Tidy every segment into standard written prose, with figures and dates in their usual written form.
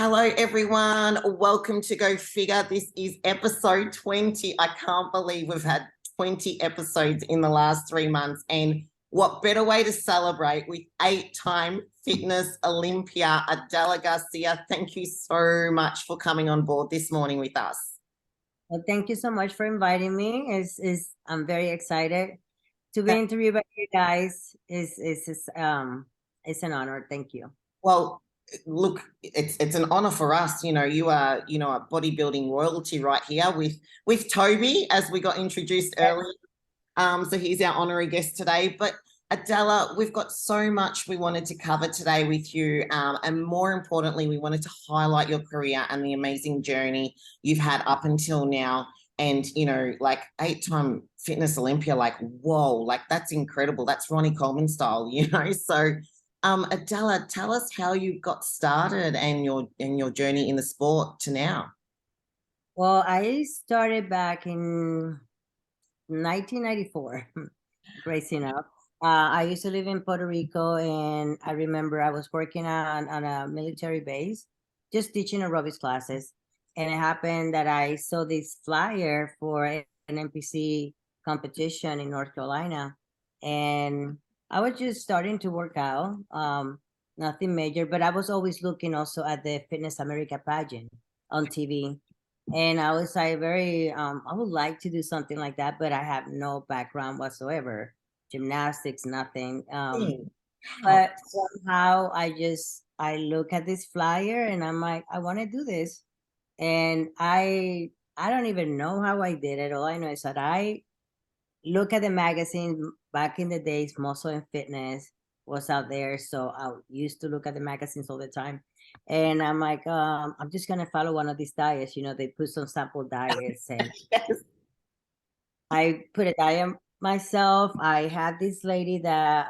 Hello, everyone. Welcome to Go Figure. This is episode 20. I can't believe we've had 20 episodes in the last 3 months. And what better way to celebrate with 8-time Fitness Olympia Adela Garcia. Thank you so much for coming on board this morning with us. Well, thank you so much for inviting me. I'm very excited to be interviewed by you guys. It's an honor. Thank you. Well, look, it's an honor for us. You are a bodybuilding royalty right here with Toby, as we got introduced earlier. So he's our honorary guest today. But Adela, we've got so much we wanted to cover today with you, and more importantly, we wanted to highlight your career and the amazing journey you've had up until now. And like 8-time Fitness Olympia, like whoa, like that's incredible. That's Ronnie Coleman style, So Adela, tell us how you got started and your journey in the sport to now. Well, I started back in 1994, racing up. I used to live in Puerto Rico, and I remember I was working on a military base, just teaching aerobics classes. And it happened that I saw this flyer for an NPC competition in North Carolina. And I was just starting to work out, nothing major, but I was always looking also at the Fitness America pageant on TV. And I was like I would like to do something like that, but I have no background whatsoever, gymnastics, nothing. But somehow I look at this flyer and I'm like, I want to do this. And I don't even know how I did it. All I know is that I look at the magazine back in the days. Muscle and Fitness was out there, so I used to look at the magazines all the time. And I'm like, I'm just gonna follow one of these diets. They put some sample diets, and Yes. I put a diet myself. I had this lady that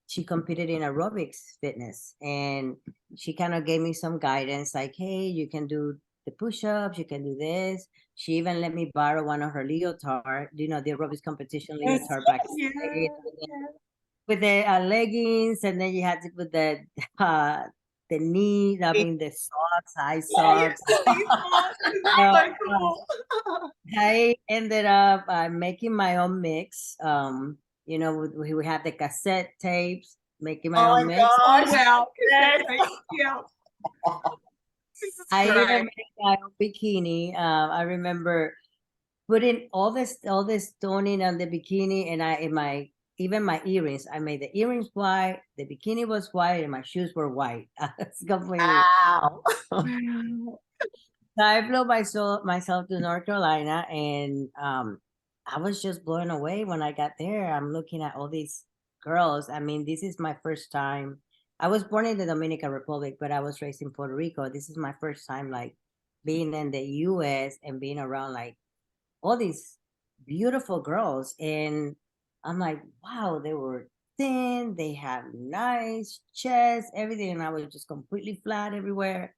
she competed in aerobics fitness, and she kind of gave me some guidance, like, hey, you can do the push-ups, you can do this. She even let me borrow one of her leotard, the aerobics competition leotard back in the day, with the leggings, and then you had to put the knee, the socks, high socks. So cool. I ended up making my own mix. We had the cassette tapes, making my own mix. Oh my God! Yeah. I even made my own bikini. I remember putting all this toning on the bikini, and even my earrings. I made the earrings white, the bikini was white, and my shoes were white. It's completely. Wow. So I flew myself to North Carolina, and I was just blown away when I got there. I'm looking at all these girls. I mean, this is my first time. I was born in the Dominican Republic, but I was raised in Puerto Rico. This is my first time, like, being in the U.S. and being around, like, all these beautiful girls. And I'm like, wow, they were thin. They have nice chests, everything. And I was just completely flat everywhere.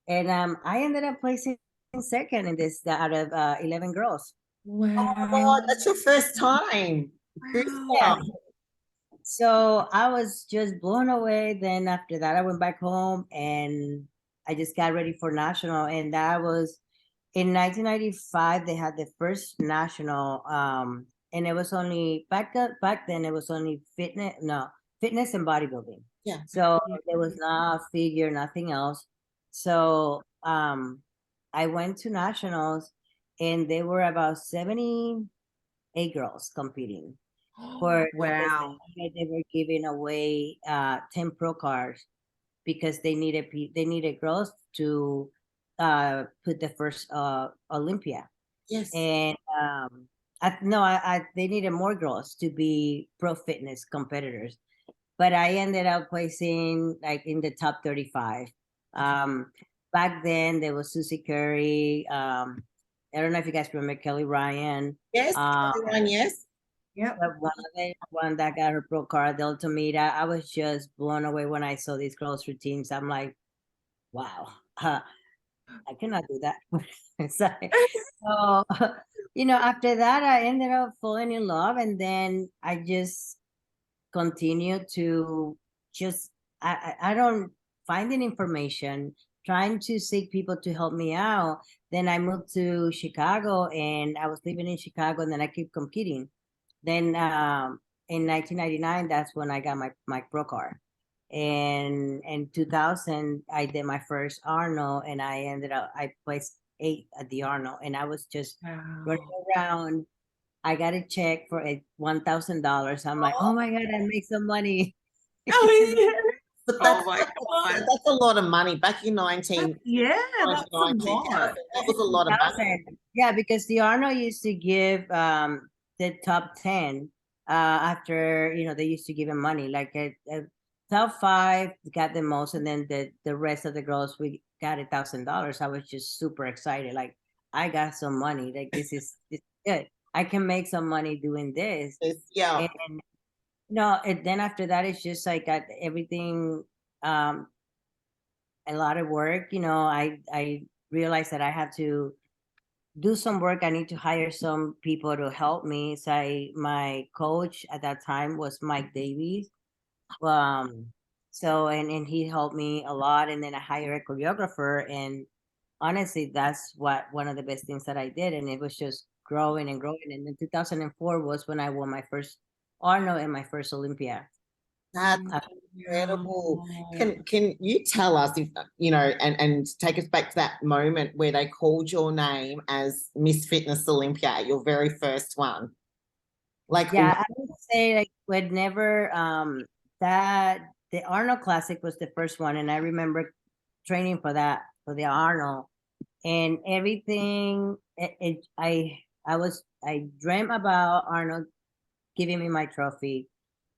And I ended up placing second in this out of 11 girls. Wow. Oh my God, that's your first time. Yeah. So I was just blown away. Then after that, I went back home and I just got ready for national. And that was in 1995. They had the first national, and it was only back then. It was only fitness and bodybuilding. Yeah. So there was not figure, nothing else. So I went to nationals, and there were about 78 girls competing. Wow. They were giving away 10 pro cards because they needed girls to put the first Olympia. Yes. And they needed more girls to be pro fitness competitors, but I ended up placing like in the top 35. Back then there was Susie Curry. I don't know if you guys remember Kelly Ryan. Yes. Yes. Yeah, one that got her pro card, Delta Mita. I was just blown away when I saw these girls' routines. I'm like, wow, I cannot do that. So, after that, I ended up falling in love, and then I just continued to I don't finding information, trying to seek people to help me out. Then I moved to Chicago, and I was living in Chicago, and then I keep competing. Then in 1999, that's when I got my pro card. And in 2000, I did my first Arnold, and I placed 8th at the Arnold, and I was just running around. I got a check for $1,000. I'm like, oh my God, I make some money. Oh, yeah. But Oh my God. that's a lot of money back in 19. Yeah, that's a 1990. lot. That was a lot of money. Yeah, because the Arnold used to give the top 10 after, they used to give him money. Like a top 5 got the most, and then the rest of the girls, we got $1,000. I was just super excited. Like, I got some money. Like, it's good. I can make some money doing this. Yeah. And and then after that, it's just like got everything, a lot of work. I realized that I had to do some work. I need to hire some people to help me. So my coach at that time was Mike Davies. So and he helped me a lot. And then I hired a choreographer. And honestly, that's one of the best things that I did. And it was just growing and growing. And then 2004 was when I won my first Arnold and my first Olympia. That's incredible. Can you tell us if and take us back to that moment where they called your name as Miss Fitness Olympia, your very first one? Like, yeah, I would say like whenever that the Arnold Classic was the first one, and I remember training for the Arnold, and everything. I dreamt about Arnold giving me my trophy.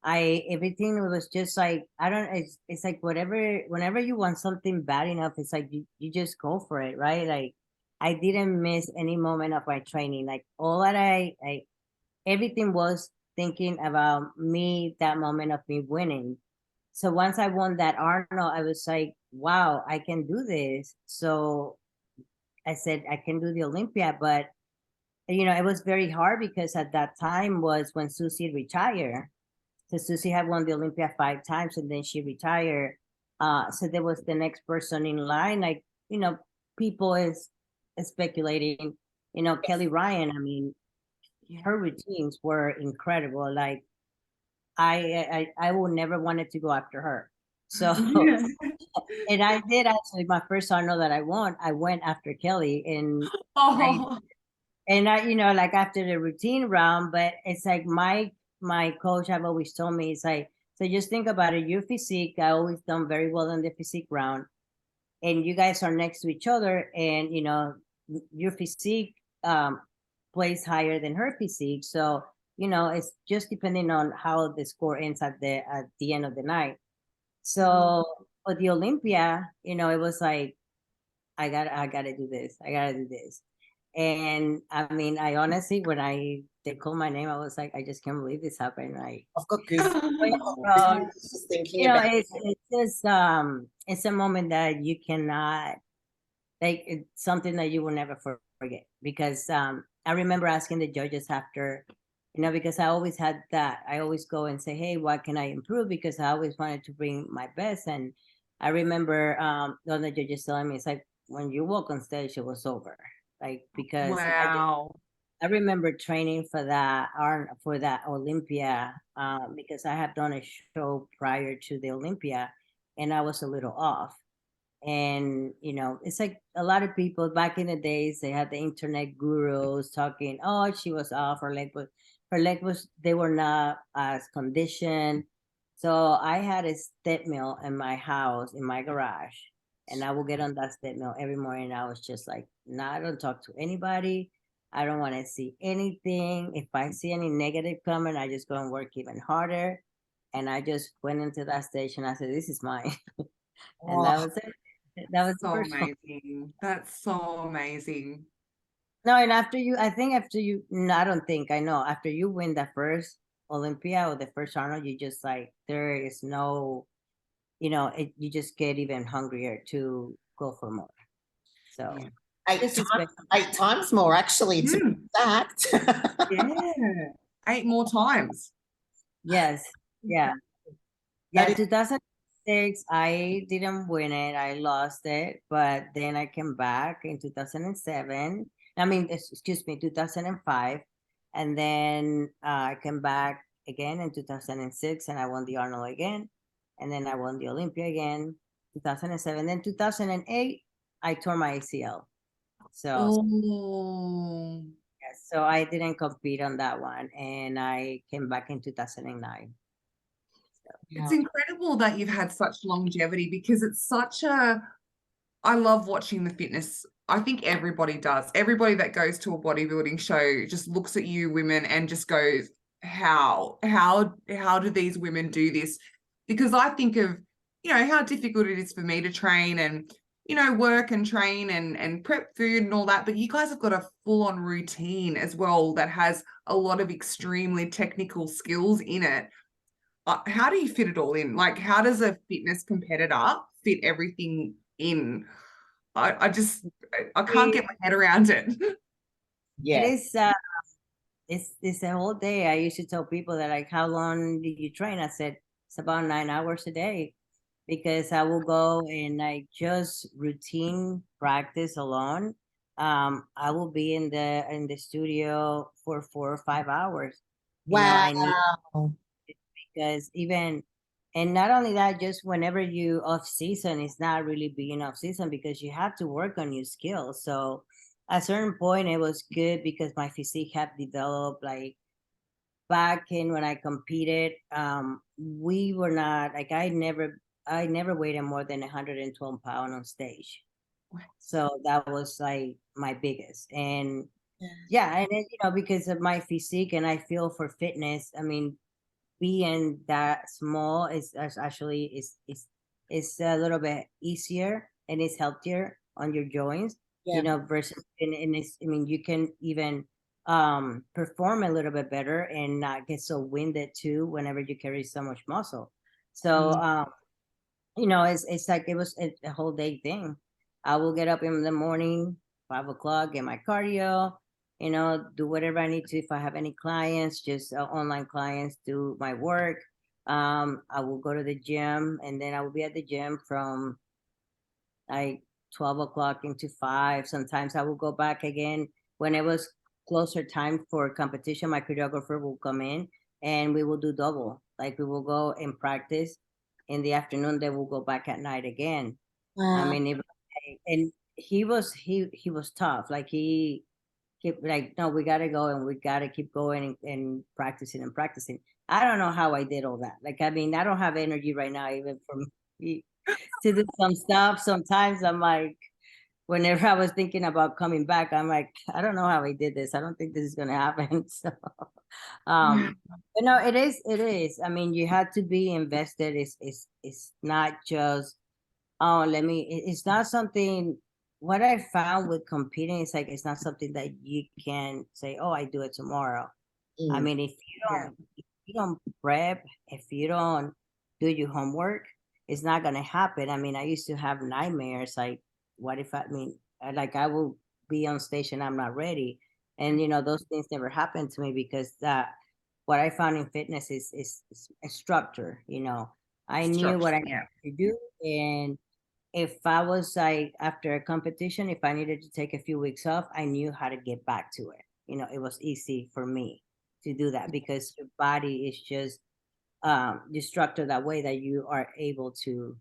Everything was just like, I don't, it's like whenever you want something bad enough, it's like you just go for it, right? Like, I didn't miss any moment of my training. Like, all that everything was thinking about me, that moment of me winning. So once I won that Arnold, I was like, wow, I can do this. So I said, I can do the Olympia. But it was very hard because at that time was when Susie retired. So Susie had won the Olympia 5 times, and then she retired. So there was the next person in line. Like, people is speculating, Kelly Ryan. I mean, her routines were incredible. Like, I will never wanted to go after her. So and I did actually. My first Arnold that I won, I went after Kelly, and I like after the routine round. But it's like my coach have always told me, it's like, so just think about it. Your physique, I always done very well in the physique round, and you guys are next to each other, and your physique plays higher than her physique. So it's just depending on how the score ends at the end of the night. So for the Olympia, it was like, I gotta do this. I gotta do this. And I mean, I honestly, when they called my name, I was like, I just can't believe this happened. I've got goosebumps. Just thinking about it's just it's a moment that you cannot, like, it's something that you will never forget. Because I remember asking the judges after, because I always had that. I always go and say, hey, what can I improve? Because I always wanted to bring my best. And I remember one of the judges telling me, it's like, when you walk on stage, it was over. Like, because I remember training for that Olympia, because I have done a show prior to the Olympia, and I was a little off. And it's like a lot of people back in the days, they had the internet gurus talking, oh, she was off, her leg was they were not as conditioned. So I had a step mill in my house, in my garage, and I would get on that step mill every morning. I was just like, no, I don't talk to anybody. I don't want to see anything. If I see any negative coming, I just go and work even harder. And I just went into that station. I said, this is mine. And that was it. That was so the first one. amazing. That's so amazing. No, and after you, no, I don't think, I know, after you win the first Olympia or the first Arnold, you just like, there is no, you just get even hungrier to go for more. So yeah. 8 times more, actually, to be exact. Yeah, 8 more times. Yes, yeah. Yeah, 2000, 2006, I didn't win it. I lost it, but then I came back in 2007. I mean, excuse me, 2005, and then I came back again in 2006, and I won the Arnold again, and then I won the Olympia again, 2007. Then 2008, I tore my ACL. So Oh, yes, so I didn't compete on that one, and I came back in 2009. it's Yeah. incredible that you've had such longevity because it's such a, I love watching the fitness. I think everybody does. Everybody that goes to a bodybuilding show just looks at you women and just goes, how do these women do this? Because I think of, how difficult it is for me to train and, work and train and prep food and all that. But you guys have got a full-on routine as well that has a lot of extremely technical skills in it. How do you fit it all in? Like, how does a fitness competitor fit everything in? I just, I can't get my head around it. It Yeah. is it's a whole day. I used to tell people that, like, how long do you train? I said it's about 9 hours a day, because I will go and I just routine practice alone. I will be in the studio for 4 or 5 hours. I need, Wow. because even, and not only that, just whenever you off season, it's not really being off season, because you have to work on your skills. So at a certain point it was good because my physique had developed. Like back in when I competed, we were not like, I never weighed more than 112 pounds on stage. So that was like my biggest. And yeah, and then, because of my physique and I feel for fitness, I mean, being that small is actually is a little bit easier and it's healthier on your joints, Yeah. versus, and it's, I mean, you can even perform a little bit better and not get so winded too whenever you carry so much muscle. So it's like it was a whole day thing. I will get up in the morning, 5 o'clock, get my cardio, do whatever I need to. If I have any clients, just online clients, do my work. I will go to the gym, and then I will be at the gym from like 12 o'clock into 5. Sometimes I will go back again when it was closer time for competition. My choreographer will come in and we will do double. Like we will go and practice in the afternoon, then we'll go back at night again. I Wow. mean, and he was tough. Like he kept like, no, we gotta go and we gotta keep going and practicing and practicing. I don't know how I did all that. Like, I mean, I don't have energy right now even for me to do some stuff. Sometimes I'm like, whenever I was thinking about coming back, I'm like, I don't know how I did this. I don't think this is gonna happen. So Yeah. but no, it is. I mean, you had to be invested. It's not just, oh, it's not something. What I found with competing is like, it's not something that you can say, oh, I do it tomorrow. I Mm. mean, Yeah. if you don't prep, if you don't do your homework, it's not gonna happen. I mean, I used to have nightmares. Like, what if I will be on stage and I'm not ready, and those things never happened to me, because that what I found in fitness is a structure. I knew what Structure. I Yeah. needed to do, and if I was like after a competition, if I needed to take a few weeks off, I knew how to get back to it. It was easy for me to do that, because your body is just structured that way that you are able to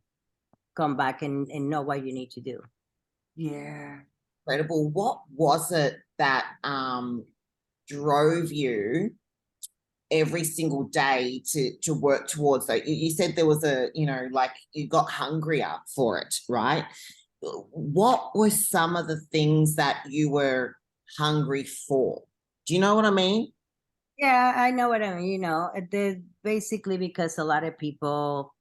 come back and know what you need to do. Yeah. Incredible. What was it that drove you every single day to work towards that? You said there was like you got hungrier for it, right? What were some of the things that you were hungry for? Do you know what I mean? Yeah, I know what I mean. Basically, because a lot of people,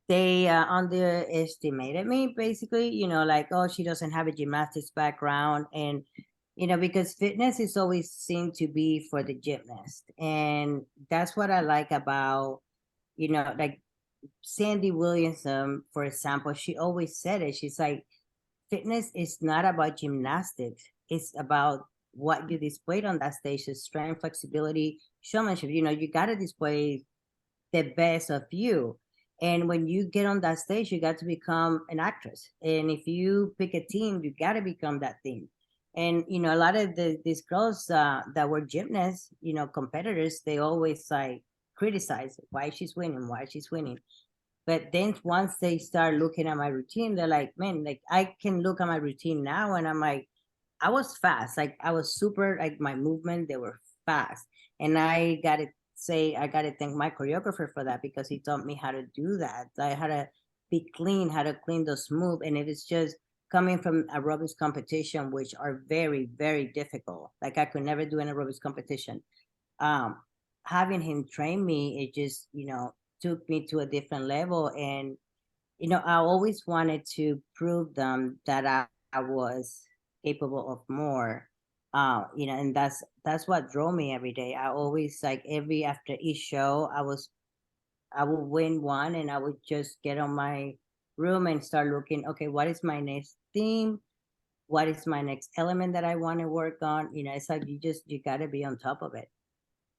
they underestimated me, basically, like, oh, she doesn't have a gymnastics background. And because fitness is always seemed to be for the gymnast, and that's what I like about, like Sandy Williams, for example. She always said it. She's like, fitness is not about gymnastics, it's about what you displayed on that stage: is strength, flexibility, showmanship. You got to display the best of you. And when you get on that stage, you got to become an actress. And if you pick a team, you got to become that team. And, you know, a lot of these girls that were gymnasts, you know, competitors, they always like criticize why she's winning, why she's winning. But then once they start looking at my routine, they're like, man, like I can look at my routine now and I'm like, I was fast. Like I was super, like my movement, they were fast. And I gotta say, I gotta thank my choreographer for that because he taught me how to do that. I had to be clean, how to clean those moves. And it was just coming from aerobics competition, which are very, very difficult. Like I could never do an aerobics competition. Um, Having him train me, it just, you know, took me to a different level. And, you know, I always wanted to prove them that I was capable of more. You know, and that's what drove me every day. I always like every after each show, I would win one and I would just get on my room and start looking, okay, what is my next theme? What is my next element that I want to work on? You know, it's like you gotta be on top of it.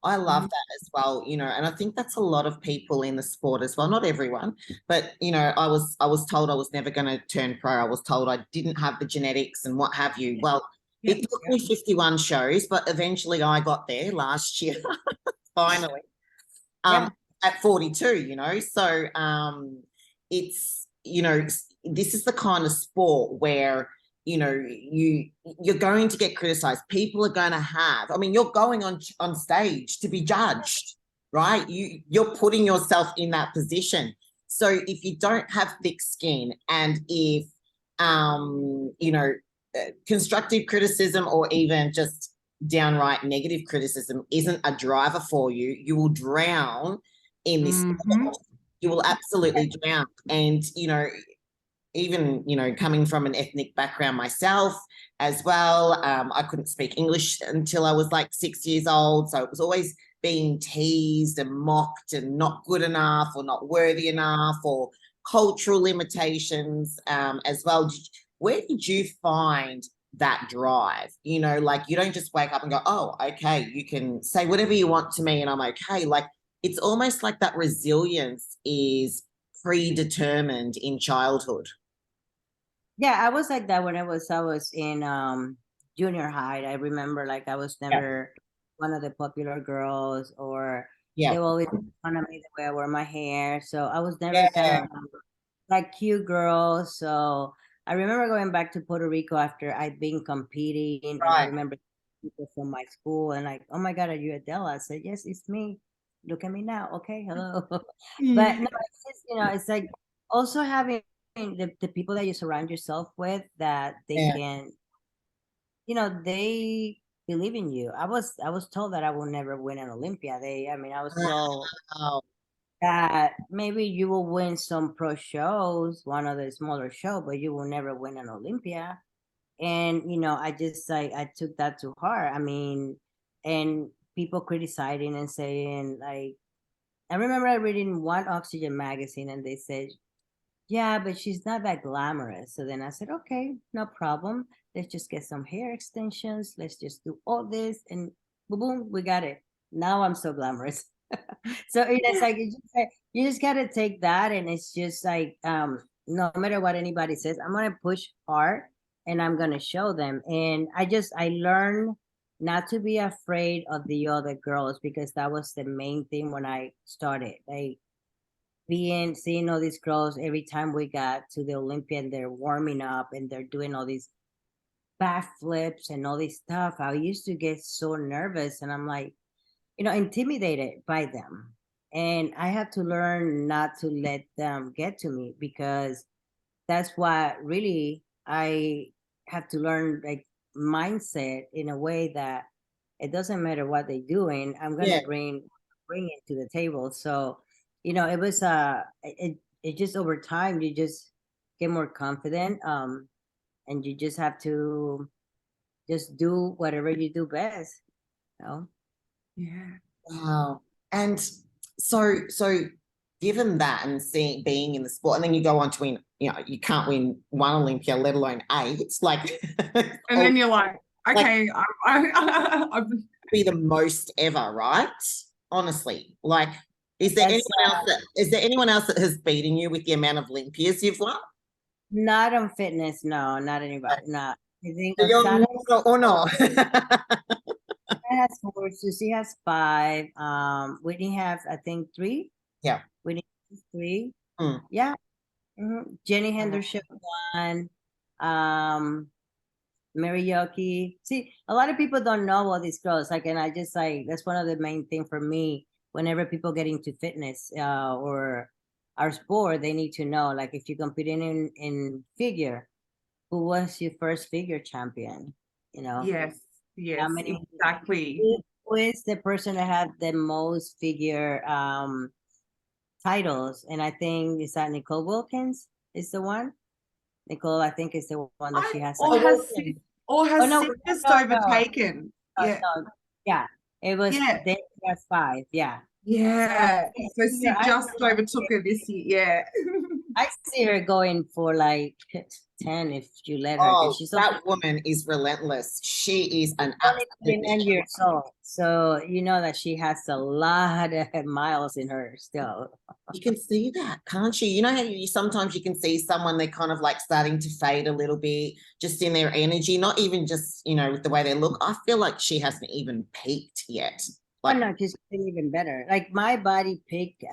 I love Mhm. that as well, you know, and I think that's a lot of people in the sport as well. Not everyone, but you know, I was told I was never going to turn pro. I was told I didn't have the genetics and what have you. Well, Yeah. it took me 51 shows, but eventually I got there last year, finally. Yeah. Um, at 42, you know. So it's, you know, this is the kind of sport where, you know, you're going to get criticized. People are going to have, I mean, you're going on stage to be judged, right? You're putting yourself in that position. So if you don't have thick skin and if you know, constructive criticism or even just downright negative criticism isn't a driver for you, you will drown in this. Mhm. You will absolutely drown. And, you know, even, you know, coming from an ethnic background myself as well, I couldn't speak English until I was like 6 years old. So it was always being teased and mocked and not good enough or not worthy enough or cultural limitations as well. Where did you find that drive? You know, like you don't just wake up and go, oh, okay, you can say whatever you want to me and I'm okay. Like it's almost like that resilience is predetermined in childhood. Yeah, I was like that when I was in junior high. I remember like I was Yeah. never one of the popular girls, or they Yeah. always want to me the way I wear my hair. So I was never kind of Yeah. like cute girl. So I remember going back to Puerto Rico after I'd been competing, and I Right. remember people from my school and like, oh my God, are you Adela? I said, yes, it's me. Look at me now. Okay, hello. But no, Yeah. it's just, you know, it's like also having the people that you surround yourself with that they Yeah. can, you know, they believe in you. I was told that I will never win an Olympia. I mean, I was told Wow. that maybe you will win some pro shows, one of the smaller show, but you will never win an Olympia. And you know, I just like I took that to heart. I mean, and people criticizing and saying like, I remember I reading one Oxygen magazine and they said, yeah, but she's not that glamorous. So then I said, okay, no problem. Let's just get some hair extensions. Let's just do all this and boom, boom, we got it. Now I'm so glamorous. So it's like you just gotta take that, and it's just like no matter what anybody says, I'm gonna push hard and I'm gonna show them. And I learned not to be afraid of the other girls because that was the main thing when I started. Like seeing all these girls every time we got to the Olympia and they're warming up and they're doing all these backflips and all this stuff. I used to get so nervous and I'm like, you know, intimidated by them. And I had to learn not to let them get to me because that's what really I have to learn, like mindset in a way that it doesn't matter what they're doing, I'm gonna Yeah. bring it to the table. So, you know, it was it just over time you just get more confident, and you just have to just do whatever you do best, you know. Yeah. Wow. And so given that and seeing being in the sport, and then you go on to win, you know, you can't win one Olympia, let alone eight. It's like And oh, then you're like, like okay, be the most ever, right? Honestly. Like Is there That's anyone else is there anyone else that has beaten you with the amount of Olympias you've won? not on fitness. No, not anybody. Not. I think So you're Osana or not? has 4, Susie has 5, Whitney has, I think, 3. Yeah. Whitney has 3. Mm. Yeah. Jenny Henderson 1. Mary Yoki. See, a lot of people don't know all these girls. Like, and I just like that's one of the main thing for me. Whenever people get into fitness or our sport, they need to know. Like, if you're competing in figure, who was your first figure champion? You know, Yes, how yes, many? exactly. Who is the person that had the most figure titles? And I think is that Nicole Wilkins is the one. Nicole, I think, is the one that she has. Or Like, has or oh has no, Sid just no, no. overtaken? Yeah, No, yeah, it was yeah, they got 5. Yeah, so yeah. So see her, Sid just overtook her this year. Yeah. I see her going for like 10 if you let her, because Oh, she's that woman is relentless. She is an only absolute 29 years old. So you know that she has a lot of miles in her still. you can see that, can't you? You know how you sometimes you can see someone they're kind of like starting to fade a little bit just in their energy, not even just, with the way they look. I feel like she hasn't even peaked yet. Oh Like, no, she's getting even better. Like my body peaked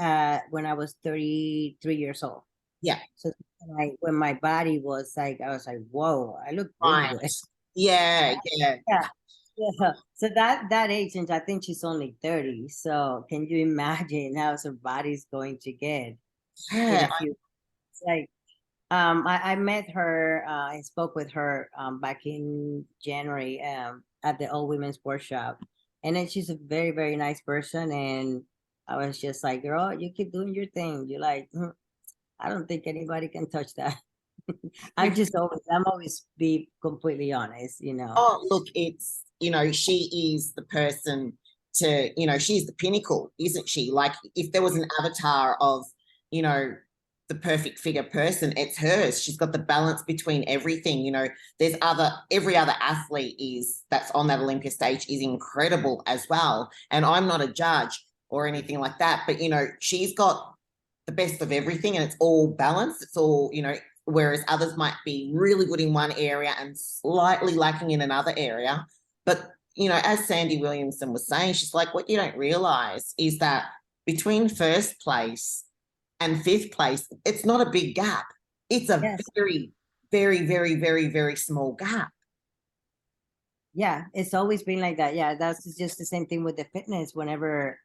when I was 33 years old. yeah, So like when my body was like, I was like, whoa, I look really right. good. Yeah, yeah. Yeah. Yeah. So that age, and I think she's only 30. So can you imagine how her body's going to get in Yeah, a few? It's like I met her. I spoke with her back in January at the All Women's Workshop, and then she's a very very nice person. And I was just like, girl, you keep doing your thing. You're like, I don't think anybody can touch that. I'm always be completely honest, you know. oh, look, it's, she is the person she's the pinnacle, isn't she? Like, if there was an avatar of, you know, the perfect figure person, it's hers. She's got the balance between everything. There's every other athlete that's on that Olympia stage is incredible as well. And I'm not a judge or anything like that, but, she's got the best of everything and it's all balanced. It's all, whereas others might be really good in one area and slightly lacking in another area. But, as Sandy Williamson was saying, she's like, what you don't realize is that between first place and fifth place, it's not a big gap. It's a Yes. very, very, very, very, very small gap. Yeah, it's always been like that. Yeah, that's just the same thing with the fitness. Whenever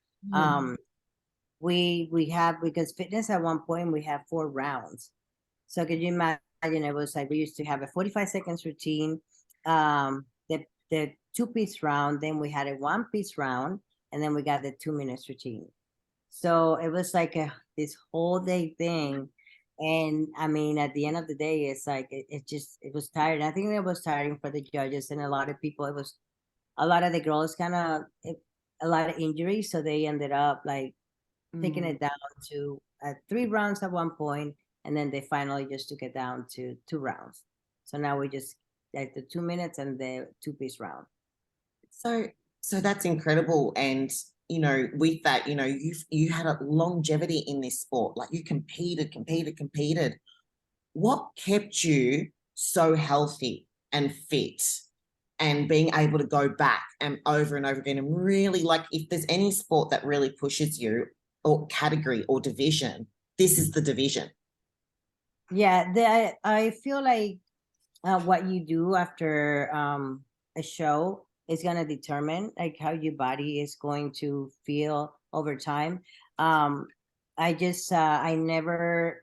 we have, because fitness at one point we have 4 rounds. So could you imagine, it was like we used to have a 45 seconds routine, the 2-piece round, then we had a 1-piece round, and then we got the 2 minutes routine. So it was like this whole day thing. And I mean, at the end of the day, it's like it was tiring. I think it was tiring for the judges and a lot of people. It was a lot of the girls kind of a lot of injuries, so they ended up like taking it down to 3 rounds at one point, and then they finally just took it down to 2 rounds. So now we just like the 2 minutes and the 2-piece round. So that's incredible. And with that, you had a longevity in this sport. Like, you competed. What kept you so healthy and fit and being able to go back and over again? And really, like, if there's any sport that really pushes you, or category or division, this is the division. Yeah, I feel like what you do after a show is going to determine like how your body is going to feel over time. I never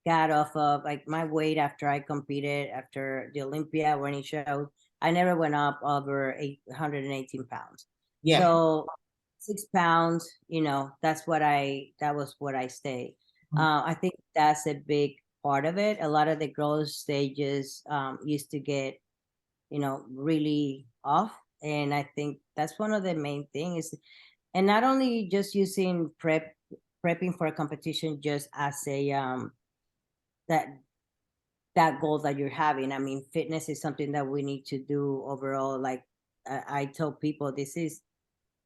got off of like my weight after I competed after the Olympia or any show. I never went up over 818 pounds. Yeah. So 6 pounds, that was what I stayed. I think that's a big part of it. A lot of the girls, they just used to get, really off. And I think that's one of the main things. And not only just using prepping for a competition just as a that goal that you're having. I mean, fitness is something that we need to do overall. Like I tell people, this is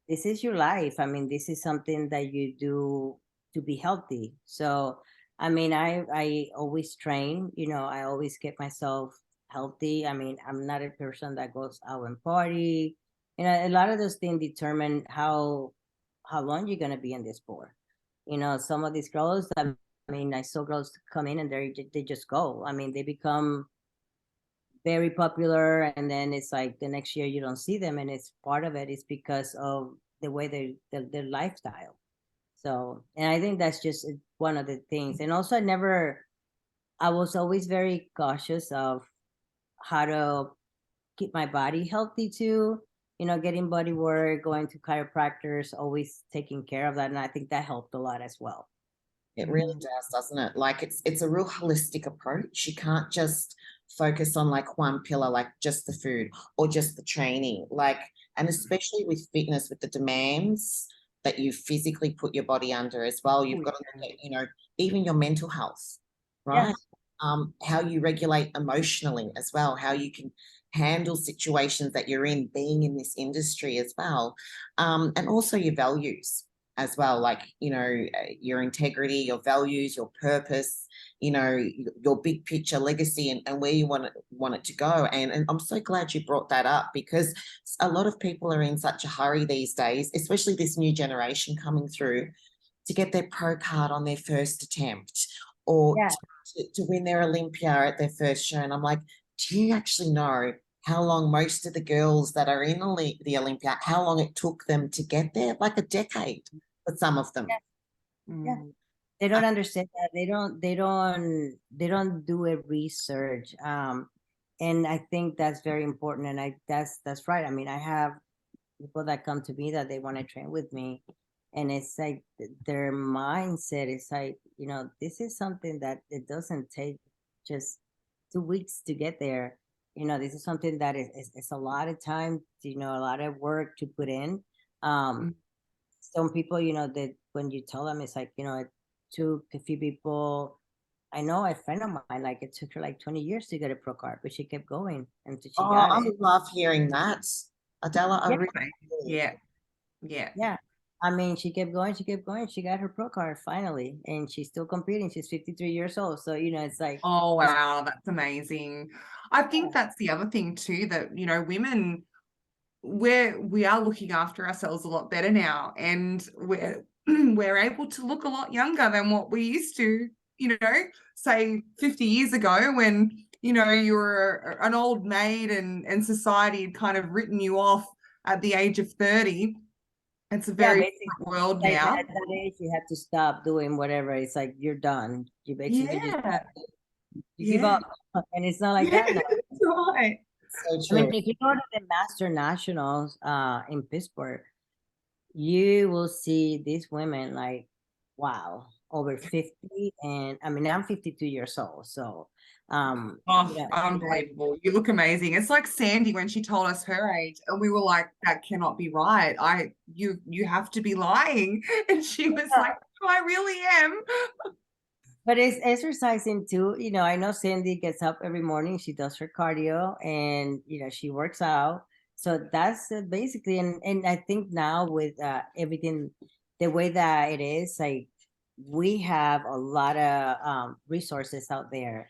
this is your life. I mean, this is something that you do to be healthy. So, I mean, I always train, you know, I always get myself healthy. I mean, I'm not a person that goes out and party. You know, a lot of those things determine how long you're gonna be in this sport. You know, some of these girls, I mean, I saw girls come in and they just go. I mean, they become very popular, and then it's like the next year you don't see them, and it's part of it is because of the way their lifestyle. So, and I think that's just one of the things. And also, I was always very cautious of how to keep my body healthy too. You know, getting body work, going to chiropractors, always taking care of that, and I think that helped a lot as well. It really does, doesn't it? Like it's a real holistic approach. You can't just focus on like one pillar, like just the food or just the training. Like, and especially with fitness, with the demands that you physically put your body under as well, you've got to look at, you know, even your mental health, Yeah, right? How you regulate emotionally as well, how you can handle situations that you're in being in this industry as well. And also your values as well, like, you know, your integrity, your values, your purpose, you know, your big picture legacy, and where you want it to go. And I'm so glad you brought that up, because a lot of people are in such a hurry these days, especially this new generation coming through, to get their pro card on their first attempt, or yeah, to win their Olympia at their first show. And I'm like, do you actually know how long most of the girls that are in the Olympia, how long it took them to get there? Like a decade for some of them. yeah. They don't understand that. They don't do a research. And I think that's very important. And that's right. I mean, I have people that come to me that they want to train with me, and it's like their mindset is like, you know, this is something that it doesn't take just 2 weeks to get there. You know, this is something that is a lot of time, you know, a lot of work to put in. um some people, you know, that when you tell them, it's like, you know, it took a few people. I know a friend of mine, like it took her like 20 years to get a pro card, but she kept going until she Oh, got I it. love hearing that, Adela. I Yeah, really do. Yeah, yeah. yeah. I mean, she kept going, she kept going. She got her pro card finally, and she's still competing. She's 53 years old. So, you know, it's like, Oh, it's, wow, that's amazing. I think that's the other thing too, that, you know, women, we are looking after ourselves a lot better now, and we're able to look a lot younger than what we used to, you know, say 50 years ago, when, you know, you were an old maid, and society had kind of written you off at the age of 30. It's a yeah, very basically, different world like now. at that age, you have to stop doing whatever. It's like you're done. You basically just Yeah, you give yeah, up, and it's not like yeah, that now. that's right. So I mean, true. if you go to the Master Nationals in Pittsburgh, you will see these women like, wow, over 50. And I mean, I'm 52 years old. So, Oh, you know, unbelievable. You look amazing. It's like Sandy when she told us her age, and we were like, that cannot be right. You have to be lying. And she was like, "No, I really am." but it's exercising too. You know, I know Sandy gets up every morning, she does her cardio, and, you know, she works out. So that's basically, and I think now with everything, the way that it is, like we have a lot of resources out there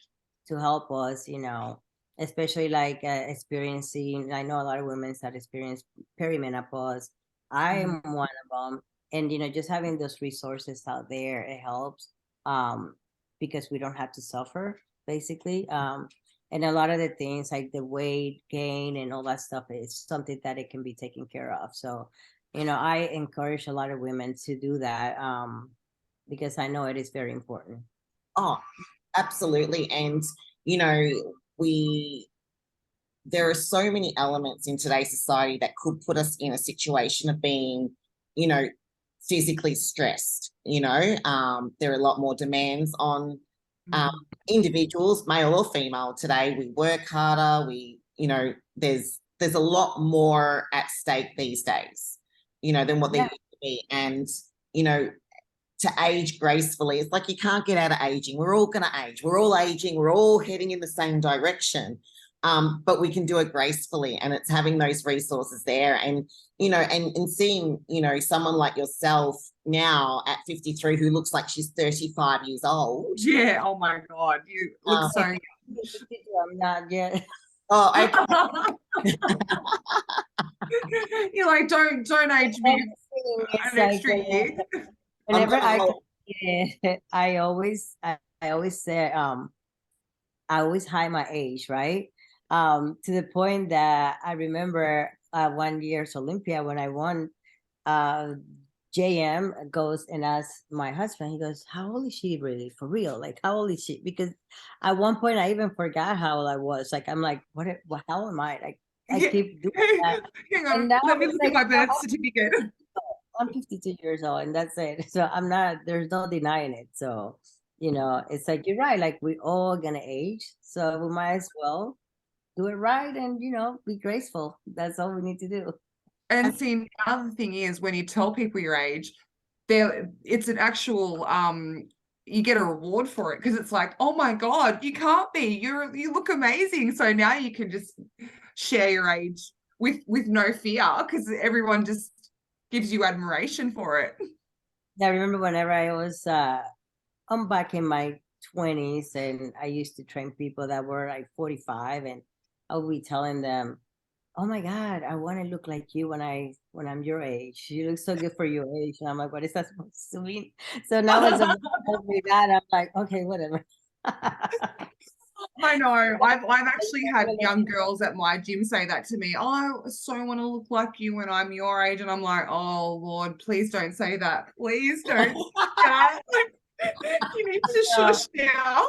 to help us, you know, especially like experiencing, I know a lot of women that experience perimenopause. I am one of them. And, you know, just having those resources out there, it helps. Um, because we don't have to suffer, basically. And a lot of the things like the weight gain and all that stuff is something that it can be taken care of. So, you know, I encourage a lot of women to do that, because I know it is very important. Oh, absolutely. And, you know, we there are so many elements in today's society that could put us in a situation of being, you know, physically stressed. You know, there are a lot more demands on um, individuals, male or female. Today, we work harder. We, you know, there's a lot more at stake these days, you know, than what there Yeah, used to be. And, you know, to age gracefully, it's like you can't get out of aging. We're all going to age. We're all aging. We're all heading in the same direction. but we can do it gracefully, and it's having those resources there. And and seeing someone like yourself now at 53 who looks like she's 35 years old. Yeah. Oh my God. You look so young. I'm not yet. Oh, okay. You're like, don't age me It's an like extra year. whenever gonna I hold- I always say I always hide my age, right? To the point that I remember 1 year's Olympia when I won. JM goes and asks my husband. He goes, "How old is she really? For real? Like, how old is she?" Because at one point I even forgot how old I was. Like, I'm like, what? How am I? Like, I Yeah. keep doing that, Hang and on, now let me it's look at like, my birth certificate. I'm 52 years old, and that's it. So I'm not. There's no denying it. So it's like you're right. Like we all gonna age, so we might as well do it right and be graceful. That's all we need to do. And see, the other thing is when you tell people your age, it's an actual you get a reward for it because it's like, oh my God, you can't be. You look amazing. So now you can just share your age with no fear because everyone just gives you admiration for it. I remember whenever I was I'm back in my 20s and I used to train people that were like 45, and I would be telling them, "Oh my God, I want to look like you when I'm your age. You look so good for your age." And I'm like, "What is that supposed to mean?" So now when somebody tells me that, I'm like, "Okay, whatever." I know. I've actually had young girls at my gym say that to me. Oh, I so want to look like you when I'm your age. And I'm like, oh Lord, please don't say that. Please don't. Yeah. You need to Uh, shush now.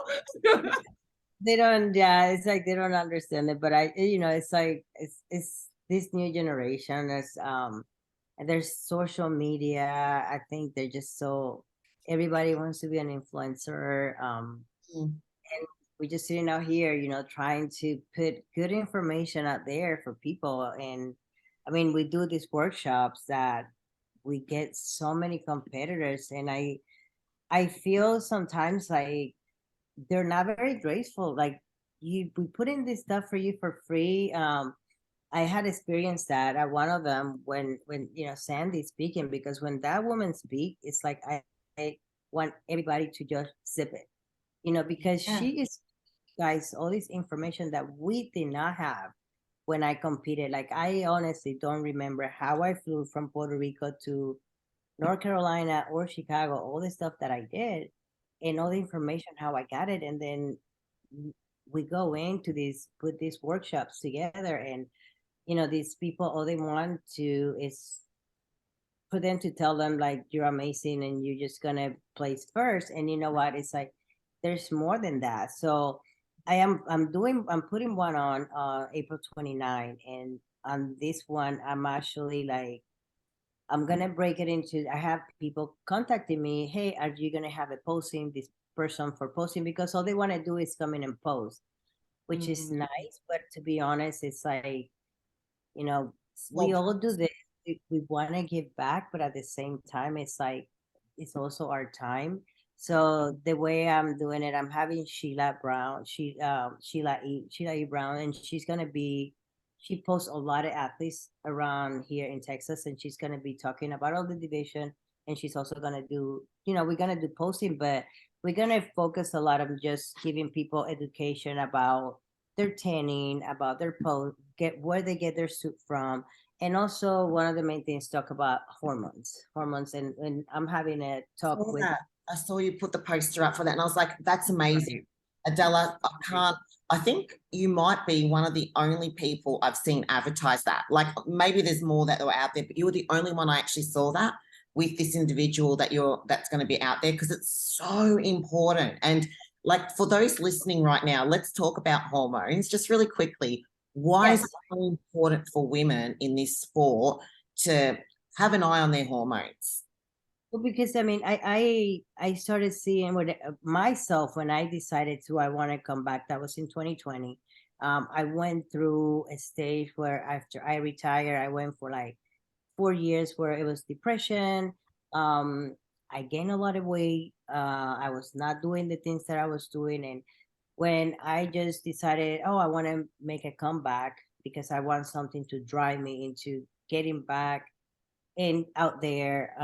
they don't, yeah, it's like they don't understand it. But it's like it's this new generation. There's social media. I think they're just so everybody wants to be an influencer. Mm. And we're just sitting out here, trying to put good information out there for people. And I mean, we do these workshops that we get so many competitors, and I feel sometimes like they're not very graceful. Like we put in this stuff for you for free. I had experienced that at one of them when Sandy's speaking, because when that woman speak, it's like I want everybody to just sip it, because Yeah. she is guys all this information that we did not have when I competed. Like I honestly don't remember how I flew from Puerto Rico to North Carolina or Chicago, all the stuff that I did and all the information how I got it. And then we go into put these workshops together, and these people all they want to is for them to tell them like you're amazing and you're just gonna place first. And you know what? It's like there's more than that. So I'm putting one on April 29, and on this one I'm actually like I'm gonna break it into. I have people contacting me. Hey, are you gonna have a posting? This person for posting, because all they want to do is come in and post, which is nice. But to be honest, it's like we all do this. We want to give back, but at the same time, it's like it's also our time. So the way I'm doing it, I'm having Sheila Brown, Sheila E. Brown, and she posts a lot of athletes around here in Texas, and she's gonna be talking about all the division, and she's also gonna do, we're gonna do posting, but we're gonna focus a lot on just giving people education about their tanning, about their post, get where they get their suit from, and also one of the main things talk about hormones, and I'm having a talk Saw with. that. I saw you put the poster up for that, and I was like, that's amazing. Adela, I think you might be one of the only people I've seen advertise that. Like maybe there's more that are out there, but you were the only one I actually saw that with this individual that's going to be out there, because it's so important. And like for those listening right now, let's talk about hormones just really quickly. Why is Yes. it so important for women in this sport to have an eye on their hormones? Well, because I mean, I started seeing with myself when I decided I want to come back. That was in 2020. I went through a stage where after I retired, I went for like 4 years where it was depression. I gained a lot of weight. I was not doing the things that I was doing, and when I just decided, oh, I want to make a comeback because I want something to drive me into getting back in out there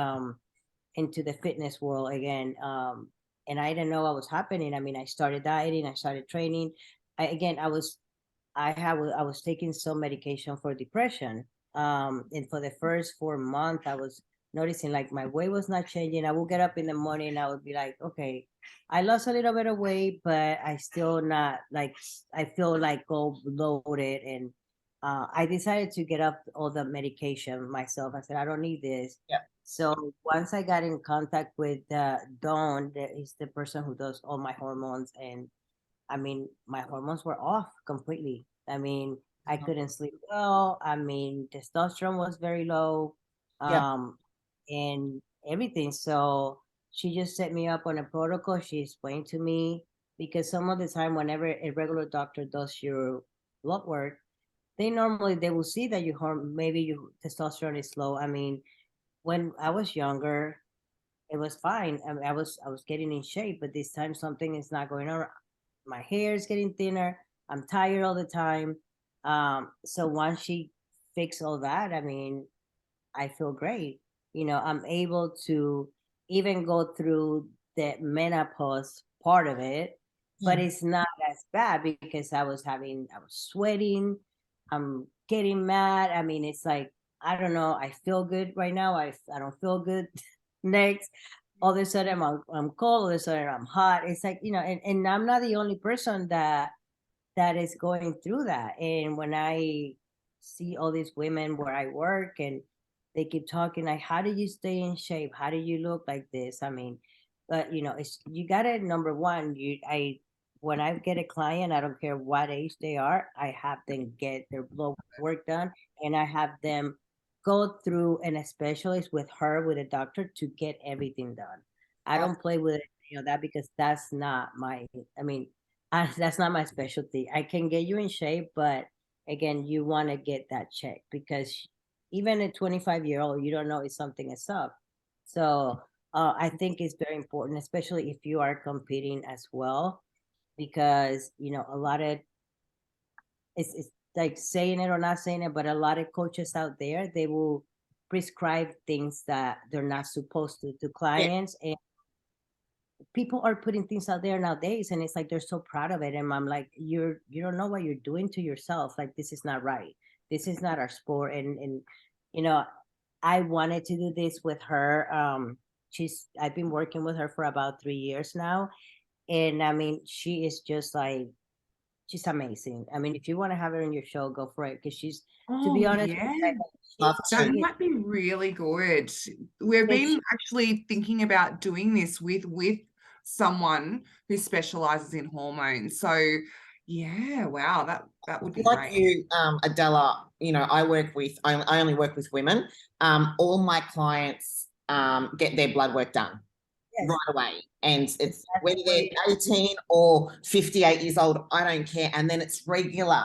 into the fitness world again. And I didn't know what was happening. I mean, I started dieting, I started training. I was taking some medication for depression. And for the first 4 months, I was noticing like my weight was not changing. I would get up in the morning and I would be like, okay, I lost a little bit of weight, but I still not like, I feel like all bloated. And I decided to get up all the medication myself. I said, I don't need this. Yeah. So once I got in contact with Dawn, that is the person who does all my hormones, and I mean, my hormones were off completely. I mean, I couldn't sleep well. I mean, testosterone was very low, Yeah. and everything. So she just set me up on a protocol. She explained to me, because some of the time, whenever a regular doctor does your blood work, they will see that maybe your testosterone is low. I mean, when I was younger, it was fine. I mean, I was getting in shape, but this time something is not going on. My hair is getting thinner. I'm tired all the time. So once she fixed all that, I mean, I feel great. I'm able to even go through the menopause part of it, but Yeah. it's not as bad because I was sweating, I'm getting mad. I mean, it's like, I don't know, I feel good right now. I don't feel good next. All of a sudden I'm cold, all of a sudden I'm hot. It's like, and I'm not the only person that is going through that. And when I see all these women where I work and they keep talking like, how do you stay in shape? How do you look like this? I mean, but it's, you gotta, number one, when I get a client, I don't care what age they are, I have them get their blood work done, and I have them go through a specialist with a doctor to get everything done. I don't play with that, because that's not my, I mean, that's not my specialty. I can get you in shape, but again, you want to get that checked, because even a 25-year-old, you don't know if something is up. So I think it's very important, especially if you are competing as well, because a lot of, it's like, saying it or not saying it, but a lot of coaches out there, they will prescribe things that they're not supposed to Yeah. clients, and people are putting things out there nowadays, and it's like they're so proud of it, and I'm like, you don't know what you're doing to yourself. Like, this is not right. This is not our sport. And you know I wanted to do this with her. I've been working with her for about 3 years now, and I mean, she is just like, she's amazing. I mean, if you want to have her in your show, go for it, because to Oh, be honest, yeah. Love That to. might be really good. We've been actually thinking about doing this with someone who specializes in hormones. So yeah, wow, that would be Like great. you, Adela, I only work with women. All my clients get their blood work done yes, right away. And it's that's whether the they're way. 18 or 58 years old, I don't care. And then it's regular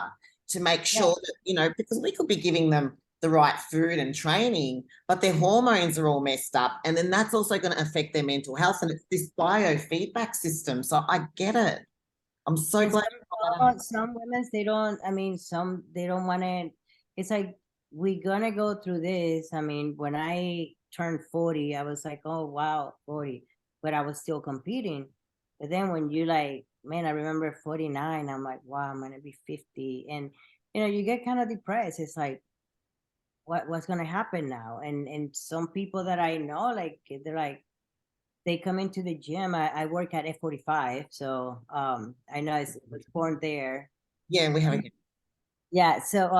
to make Yeah, sure that, because we could be giving them the right food and training, but their hormones are all messed up. And then that's also going to affect their mental health. And it's this biofeedback system. So I get it. I'm so and glad you brought that up. some women, they don't, I mean, some, they don't want to. It's like, we're gonna go through this. I mean, when I turned 40, I was like, oh wow, 40, but I was still competing. But then when you like, man, I remember 49, I'm like, wow, I'm gonna be 50. And you get kind of depressed. It's like, what's gonna happen now? And some people that I know, like, they're like, they come into the gym. I work at F45, so I know it's born there. Yeah, we have a Yeah, so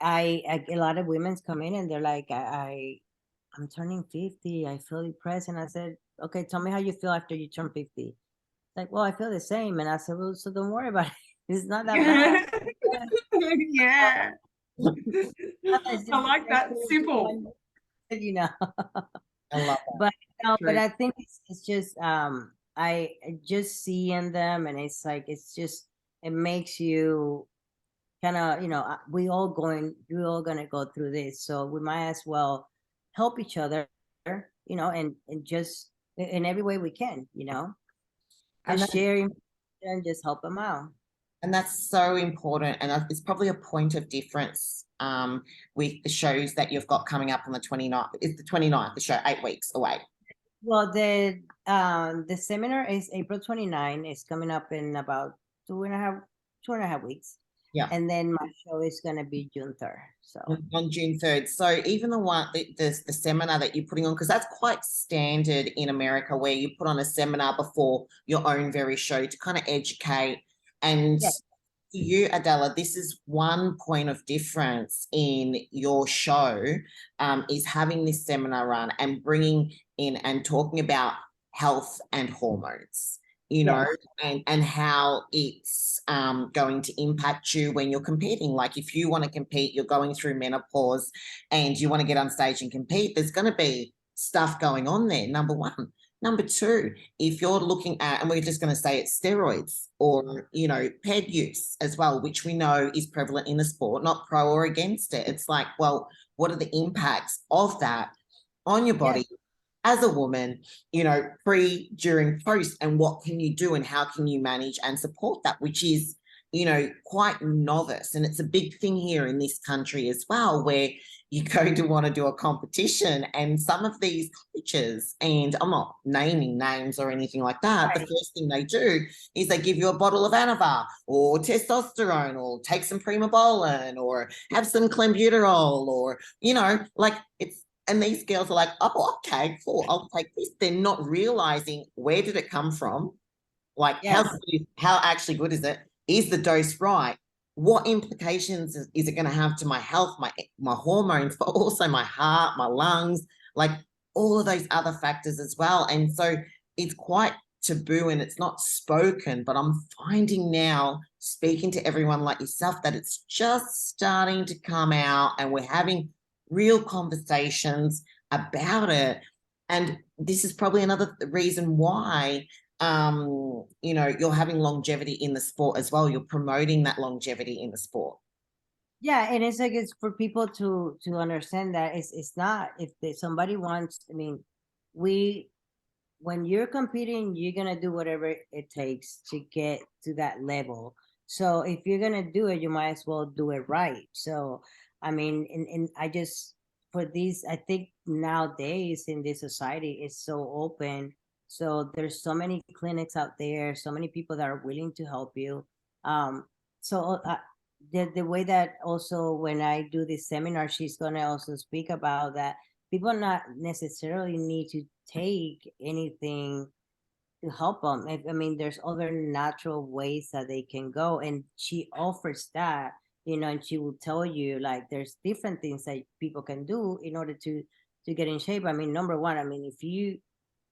I a lot of women's come in and they're like, I'm turning 50, I feel depressed. And I said, okay, tell me how you feel after you turn 50. Like, well, I feel the same. And I said, well, so don't worry about it. It's not that bad. Yeah. It's I just like that. Simple. you know. I love But no, but True. I think it's just I just seeing them, and it's like, it's just, it makes you kind of, we're all gonna go through this, so we might as well help each other, and just in every way we can, and just sharing. and just help them out. And that's so important. And it's probably a point of difference with the shows that you've got coming up on the 29th. It's the 29th, the show, 8 weeks away. Well, the seminar is April 29. It's coming up in about 2.5 weeks. Yeah. And then my show is gonna be June 3rd. So on June 3rd. So even the seminar that you're putting on, because that's quite standard in America, where you put on a seminar before your own very show to kind of educate. And yeah. for you, Adela, this is one point of difference in your show, is having this seminar run and bringing in and talking about health and hormones, you know, and how it's going to impact you when you're competing. Like if you want to compete, you're going through menopause and you want to get on stage and compete, there's going to be stuff going on there, number one. Number two, if you're looking at, and we're just going to say it's steroids or, you know, ped use as well, which we know is prevalent in the sport, not pro or against it. It's like, well, what are the impacts of that on your body as a woman, you know, pre, during, post, and what can you do and how can you manage and support that, which is, you know, quite novice. And it's a big thing here in this country as well, where you're going to want to do a competition, and some of these coaches, and I'm not naming names or anything like that, the first thing they do is they give you a bottle of Anavar or testosterone or take some Primobolan or have some clenbuterol, or, you know, like it's, and these girls are like, oh, okay, cool, I'll take this. They're not realizing, where did it come from? Like, how actually good is it? Is the dose right? What implications is it going to have to my health, my hormones, but also my heart, my lungs, like all of those other factors as well. And so it's quite taboo and it's not spoken, but I'm finding now, speaking to everyone like yourself, that it's just starting to come out and we're having real conversations about it. And this is probably another reason why you know, you're having longevity in the sport as well. You're promoting that longevity in the sport. Yeah, and it's like, it's for people to understand that it's not, if somebody wants, I mean, when you're competing, you're gonna do whatever it takes to get to that level. So if you're gonna do it, you might as well do it right. So I mean, and I just, for these, I think nowadays in this society, it's so open. So there's so many clinics out there, so many people that are willing to help you. So the way that also when I do this seminar, she's gonna also speak about that people not necessarily need to take anything to help them. I mean, there's other natural ways that they can go, and she offers that, you know, and she will tell you like there's different things that people can do in order to get in shape. I mean, number one, I mean,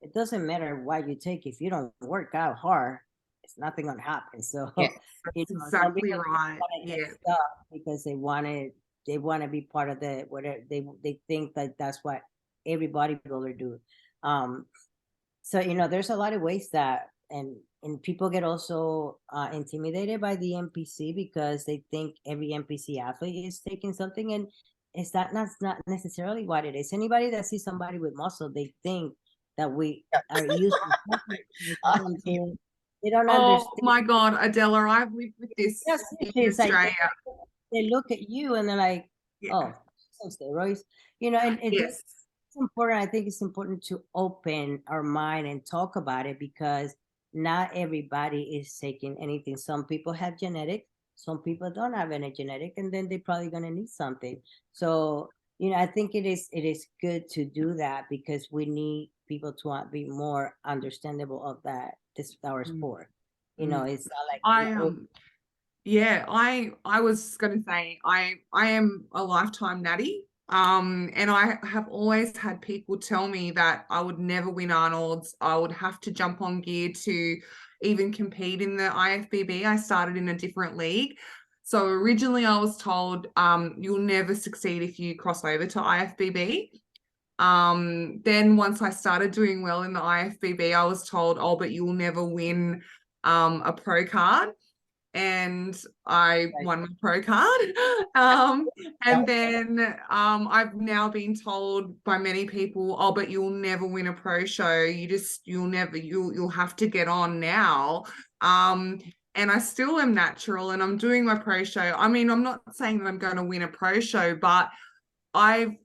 it doesn't matter what you take, if you don't work out hard, it's nothing gonna happen. So Yes, you that's know, exactly right. Yeah. because they want to be part of the whatever they think that that's what every bodybuilder do. So you know, there's a lot of ways that, and people get also intimidated by the NPC because they think every NPC athlete is taking something, and it's that's not necessarily what it is. Anybody that sees somebody with muscle, they think that we are using something. They don't understand. Oh my God, Adela, I've lived with this in Australia. Like, they look at you and they're like, oh, some steroids, you know, and it's important. I think it's important to open our mind and talk about it, because not everybody is taking anything. Some people have genetics, some people don't have any genetic, and then they're probably going to need something. So, you know, I think it is good to do that, because we need people to be more understandable of that. This is our sport. You know, it's not like I was going to say I am a lifetime natty. And I have always had people tell me that I would never win Arnold's. I would have to jump on gear to even compete in the IFBB. I started in a different league. So originally I was told, you'll never succeed if you cross over to IFBB. Then once I started doing well in the IFBB, I was told, oh, but you'll never win a pro card. and I Right. won my pro card. And then I've now been told by many people, oh, but you'll never win a pro show. You'll have to get on now. And I still am natural and I'm doing my pro show. I mean, I'm not saying that I'm going to win a pro show, but I've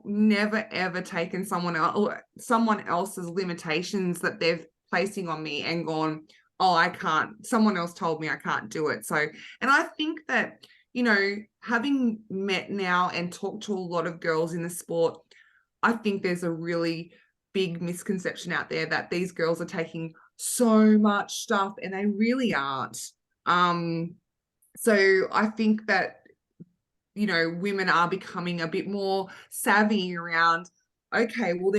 never ever taken someone else's limitations that they've placing on me and gone, oh, I can't. Someone else told me I can't do it. So, and I think that, you know, having met now and talked to a lot of girls in the sport, I think there's a really big misconception out there that these girls are taking so much stuff and they really aren't. So I think that, you know, women are becoming a bit more savvy around, okay, well,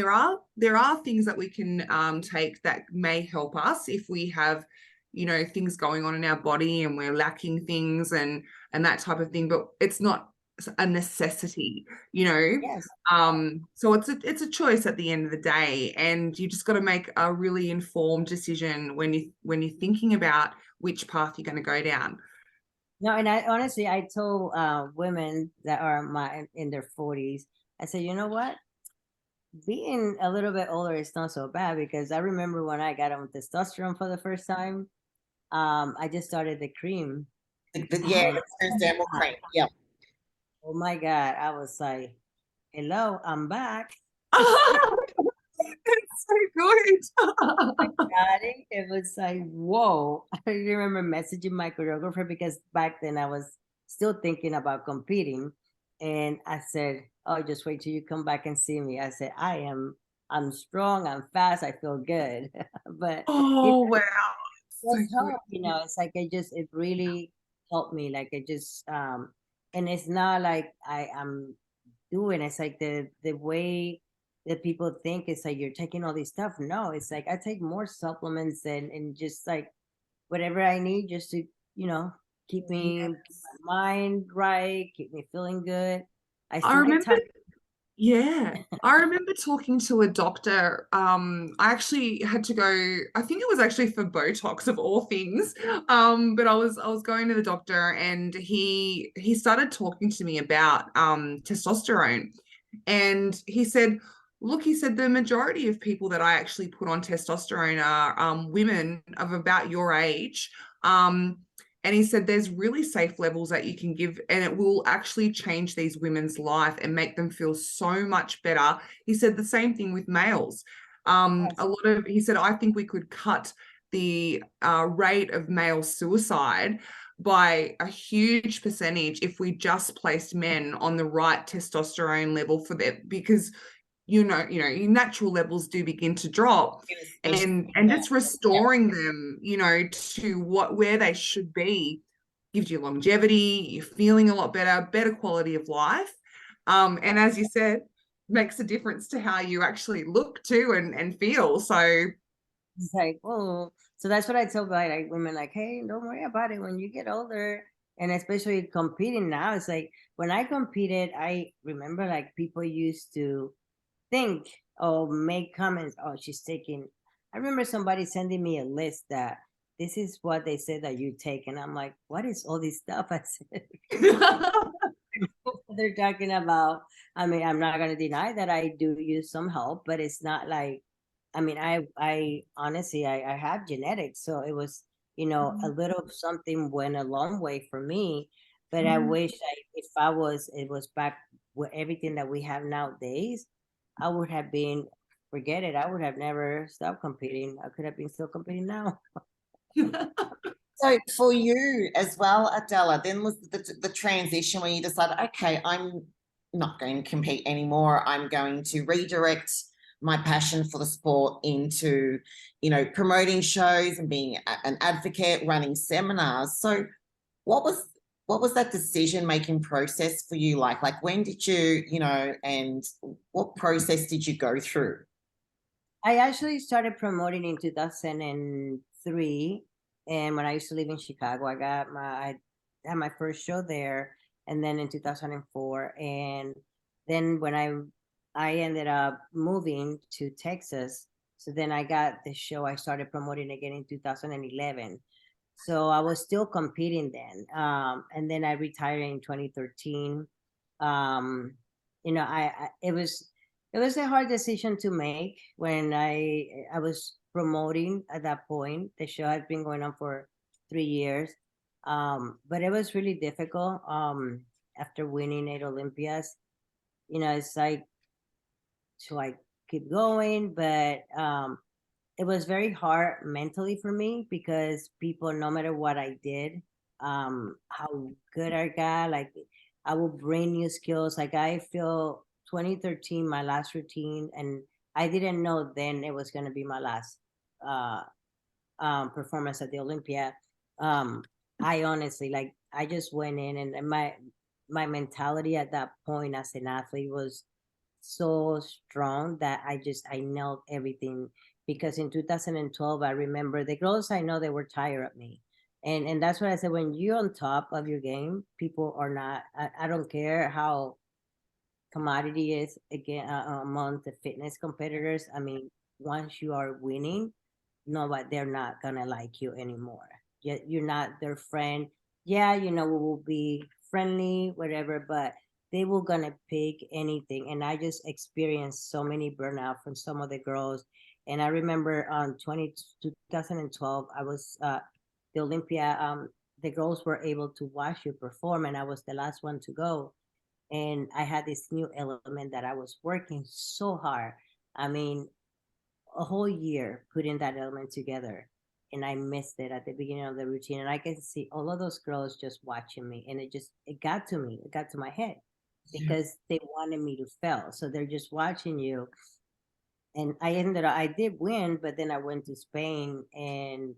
there are things that we can take that may help us if we have, you know, things going on in our body and we're lacking things and that type of thing, but it's not a necessity, you know. Yes. So it's a choice at the end of the day, and you just got to make a really informed decision when you're thinking about which path you're going to go down. No, and I honestly, I told women that are in their 40s, I said, you know what? Being a little bit older is not so bad, because I remember when I got on testosterone for the first time, I just started the cream. Yeah, And the dermal cream. Yeah. oh my God, I was like, hello, I'm back. It's so good. It was like, whoa. I remember messaging my choreographer, because back then I was still thinking about competing. And I said, oh, just wait till you come back and see me. I said, I'm strong, I'm fast, I feel good. But it Oh, wow. So does good. help, it's like it really helped me. Like it just and it's not like I'm doing, it's like the way that people think it's like you're taking all these stuff. No, it's like I take more supplements and just like whatever I need just to, keep me Yes. my mind right, keep me feeling good. I I still get remember, tired. yeah, I remember talking to a doctor. I actually had to go, I think it was actually for Botox of all things. But I was going to the doctor and he started talking to me about testosterone. And he said, look, he said the majority of people that I actually put on testosterone are women of about your age. And he said there's really safe levels that you can give, and it will actually change these women's life and make them feel so much better. He said the same thing with males. He said, I think we could cut the rate of male suicide by a huge percentage if we just placed men on the right testosterone level for them, because your natural levels do begin to drop, and just restoring them, to where they should be gives you longevity, you're feeling a lot better quality of life. And as you said, makes a difference to how you actually look too and feel. So It's like, oh, so that's what I tell like women, like, hey, don't worry about it when you get older. And especially competing now, it's like when I competed, I remember like people used to think or make comments, oh, she's taking. I remember somebody sending me a list that this is what they said that you take. And I'm like, what is all this stuff? I said, they're talking about. I mean, I'm not going to deny that I do use some help, but it's not like, I mean, I honestly, I have genetics, so it was, a little of something went a long way for me. But I wish if it was back with everything that we have nowadays, I would have been, forget it. I would have never stopped competing. I could have been still competing now. So for you as well, Adela, then was the transition where you decided, okay, I'm not going to compete anymore. I'm going to redirect my passion for the sport into, promoting shows and being an advocate, running seminars. So what was that decision making process for you like? Like when did you, and what process did you go through? I actually started promoting in 2003, and when I used to live in Chicago, I had my first show there, and then in 2004, and then when I ended up moving to Texas, so then I got the show. I started promoting again in 2011, So I was still competing then. And then I retired in 2013. You know, it was a hard decision to make when I was promoting at that point. The show had been going on for 3 years. But it was really difficult. After winning 8 Olympias, you know, it's like to like keep going, but it was very hard mentally for me because people, no matter what I did, how good I got, like I will bring new skills. Like I feel 2013, my last routine, and I didn't know then it was gonna be my last uh performance at the Olympia. Um, I honestly like I just went in and my mentality at that point as an athlete was so strong that I nailed everything because in 2012 I remember the girls I know they were tired of me. And that's what I said, when you're on top of your game, people are not, I don't care how commodity is again among the fitness competitors. I mean, once you are winning, no, but they're not gonna like you anymore. You're not their friend. Yeah, you know, we will be friendly, whatever, but they will gonna pick anything. And I just experienced so many burnout from some of the girls. And I remember on 2012, I was the Olympia. The girls were able to watch you perform, and I was the last one to go. And I had this new element that I was working so hard. I mean, a whole year putting that element together, and I missed it at the beginning of the routine. And I can see all of those girls just watching me, and it got to me. It got to my head Yeah. because they wanted me to fail. So they're just watching you. And I did win, but then I went to Spain and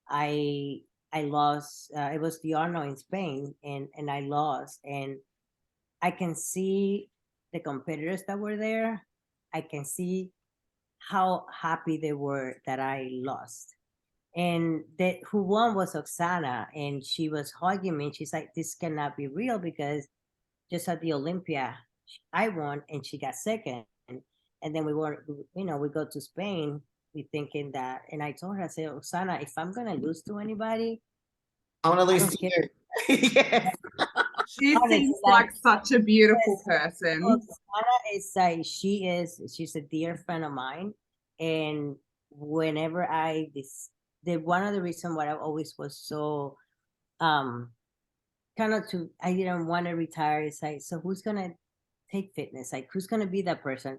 I I lost. It was the Arno in Spain, and I lost. And I can see the competitors that were there. I can see how happy they were that I lost. And that who won was Oksana, and she was hugging me. And she's like, "This cannot be real because just at the Olympia, I won and she got second." And then we were, you know, we go to Spain. We thinking that, and I told her, I said, "Oksana, if I'm gonna lose to anybody, I want to I lose don't to care." you. Yes. She Honestly, seems like, like such a beautiful oh, person. Savannah is like she's a dear friend of mine, and whenever the one of the reason why I always was so um kind of to I didn't want to retire is like, so who's gonna take fitness, like who's gonna be that person?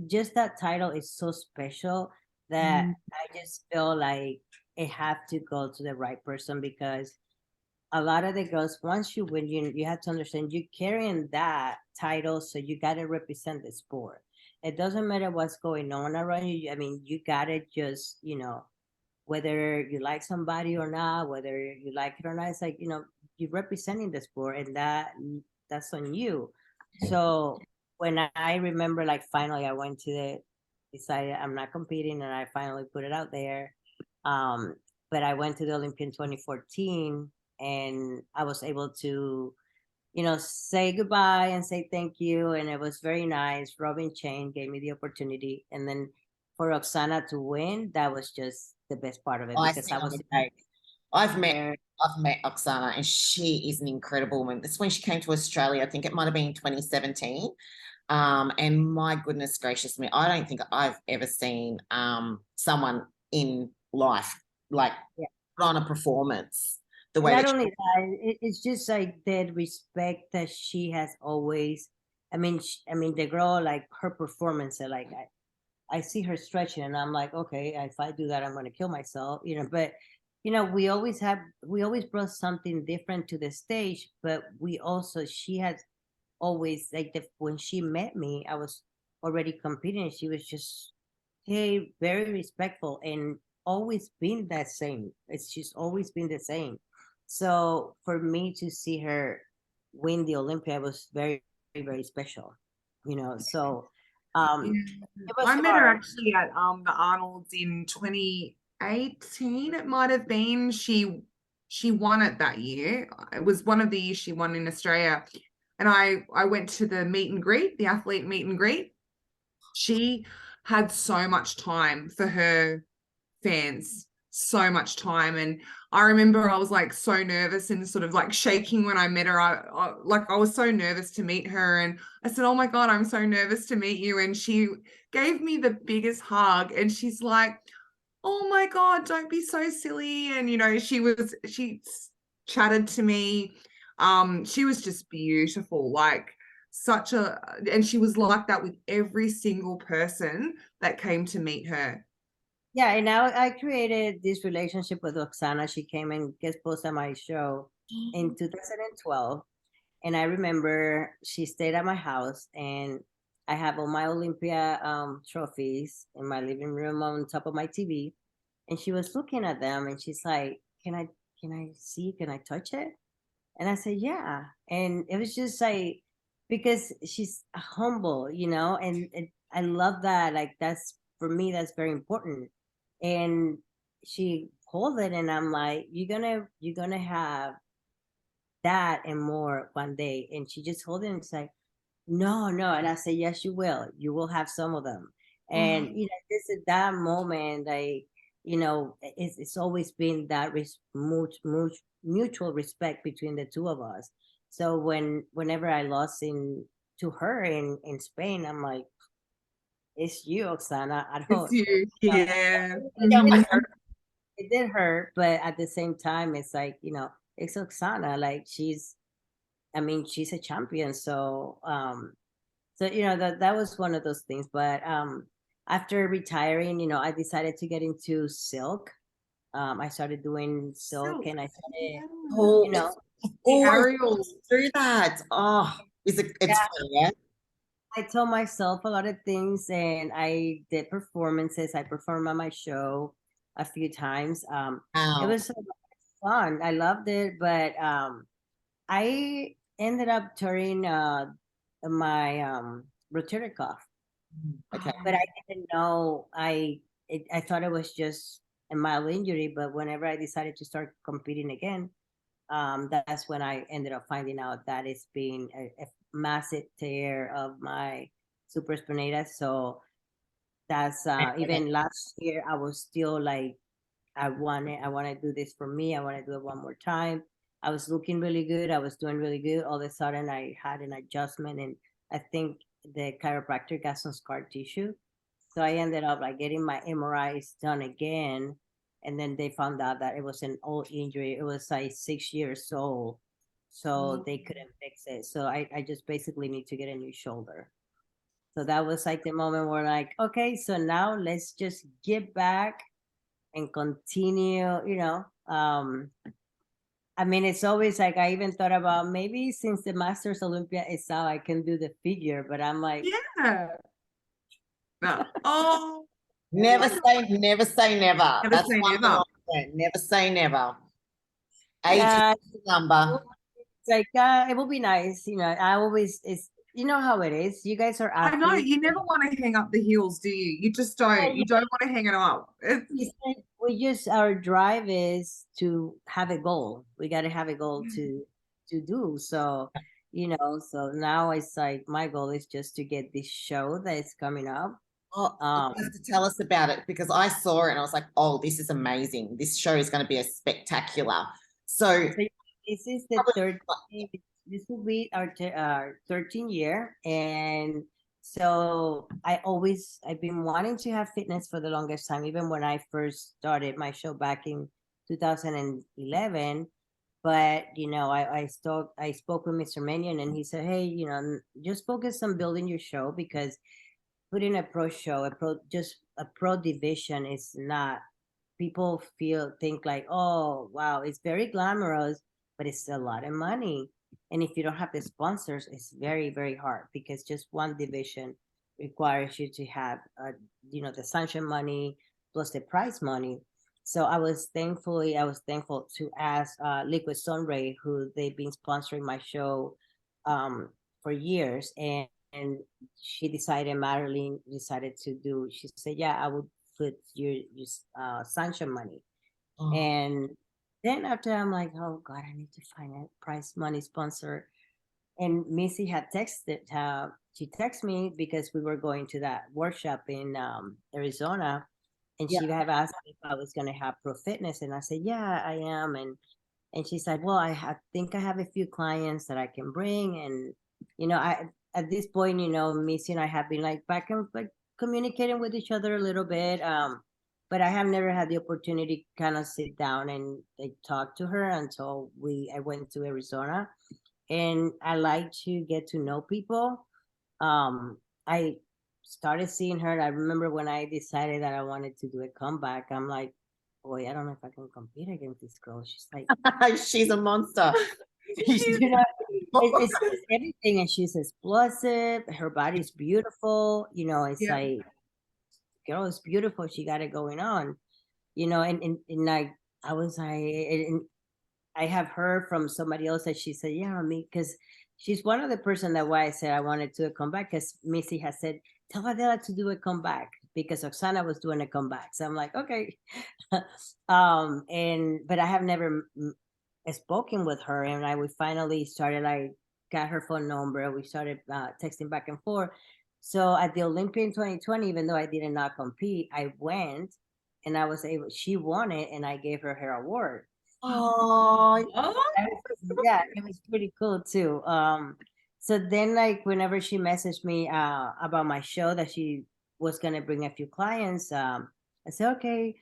Just that title is so special that Mm. I just feel like it have to go to the right person because a lot of the girls, once you win, you have to understand you're carrying that title, so you got to represent the sport. It doesn't matter what's going on around you. I mean, you got to just, you know, whether you like somebody or not, whether you like it or not, it's like, you know, you're representing the sport, and that's on you. So when I remember, like, finally I went to decided I'm not competing, and I finally put it out there. Um, but I went to the Olympia in 2014, and I was able to, you know, say goodbye and say thank you. And it was very nice. Robin Chain gave me the opportunity. And then for Oksana to win, that was just the best part of it because Icing I on was the cake. like, I've met there. I've met Oksana and she is an incredible woman. That's when she came to Australia. I think it might have been 2017. And my goodness gracious me, I don't think I've ever seen someone in life like Yeah. put on a performance the And way not that only that, it's just like that respect that she has always. I mean, I mean, the girl, like her performance, like I see her stretching and I'm like, okay, if I do that, I'm going to kill myself, you know. But, you know, we always brought something different to the stage, but she has always, like, when she met me, I was already competing. And she was just, hey, very respectful and always been that same. She's always been the same. So for me to see her win the Olympia was very, very special, you know. So, Yeah. it was I met her hard. actually at the Arnold's in 2018, it might have been. She won it that year. It was one of the years she won in Australia. And I went to the meet and greet, the athlete meet and greet. She had so much time for her fans, so much time. And I remember I was like so nervous and sort of like shaking when I met her. I was so nervous to meet her, and I said, "Oh my God, I'm so nervous to meet you." And she gave me the biggest hug, and she's like, "Oh my God, don't be so silly." And she chatted to me. She was just beautiful, like and she was like that with every single person that came to meet her. Yeah, and now I created this relationship with Oksana. She came and guest posted on my show in 2012. And I remember she stayed at my house, and I have all my Olympia trophies in my living room on top of my TV. And she was looking at them, and she's like, can I see? Can I touch it?" And I said, "Yeah." And it was just like, because she's humble, and I love that. Like, that's, for me, that's very important. And she hold it, and I'm like, you're gonna have that and more one day. And she just hold it and say, "No, no." And I say, "Yes, you will have some of them." And Oh, this is that moment, like, it's always been that mutual respect between the two of us. So whenever I lost in to her in Spain, I'm like, "It's you, Oksana." I it's don't, you. Yeah. it did Mhm. hurt. It did hurt, but at the same time, it's like, it's Oksana. Like, she's a champion. So that was one of those things. But after retiring, I decided to get into silk. I started doing silk, Silk. and I started, Yeah. Oh, you know, The always aerial. wanted to do that. Oh, it's yeah, fun, yeah? I told myself a lot of things, and I did performances. I performed on my show a few times. It Wow. was so fun. I loved it, but I ended up tearing my rotator cuff. Okay. But I didn't know. I thought it was just a mild injury, but whenever I decided to start competing again, that's when I ended up finding out that it's been a massive tear of my supraspinatus. So that's even last year I was still like, I want to do this for me. I want to do it one more time. I was looking really good. I was doing really good. All of a sudden, I had an adjustment, and I think the chiropractor got some scar tissue. So I ended up like getting my MRIs done again, and then they found out that it was an old injury. It was like 6 years old, so Oh, they couldn't fix it. So I just basically need to get a new shoulder. So that was like the moment where, like, okay, so now let's just get back and continue, I mean, it's always like, I even thought about, maybe since the Masters Olympia is out, I can do the figure, but I'm like, Yeah. No. Oh, never say never. never That's say one thing never. I learned. Never say never. Age is yeah, a number. it's like, it will be nice. I always, how it is. You guys are I know athletes. you never want to hang up the heels, do you? You just don't. You don't want to hang it up. Our drive is to have a goal. We got to have a goal to do. So now it's like, my goal is just to get this show that is coming up. Oh, you Um, have to tell us about it because I saw it and I was like, oh, this is amazing. This show is going to be a spectacular. So so this is the probably third. This will be our 13th year, and so I've been wanting to have fitness for the longest time. Even when I first started my show back in 2011, but I spoke with Mr. Mannion, and he said, "Hey, just focus on building your show, because putting a pro show, just a pro division is not, people think like, oh wow, it's very glamorous, but it's a lot of money. And if you don't have the sponsors, it's very, very hard, because just one division requires you to have the sanction money plus the prize money. So I was thankful to ask Liquid Sunray, who they've been sponsoring my show for years. And Marilyn decided to do, she said, yeah, I would put your sanction money. oh, And then after, I'm like, oh God, I need to find a prize money sponsor. And Missy had she texted me because we were going to that workshop in Arizona. And she had asked me if I was going to have Pro Fitness. And I said, yeah, I am. And she said, well, think I have a few clients that I can bring. And, at this point, Missy and I have been like back and like communicating with each other a little bit. But I have never had the opportunity to kind of sit down and like talk to her until I went to Arizona. And I like to get to know people. I started seeing her. I remember when I decided that I wanted to do a comeback, I'm like, boy, I don't know if I can compete against this girl. She's like, she's a monster. It's everything, and she's explosive. Her body's beautiful. It's like, girl is beautiful. She got it going on. And like I was like, and I have heard from somebody else that she said, yeah, me, because she's one of the person that why I said I wanted to come back, because Missy has said, tell Adela to do a comeback because Oksana was doing a comeback. So I'm like, okay. But I have never spoken with her, and we finally started, I got her phone number. We started texting back and forth. So at the Olympia in 2020, even though I did not compete, I went and I was able, she won it and I gave her award. Oh, yeah, it was pretty cool too. So then like whenever she messaged me about my show that she was gonna bring a few clients, I said, okay,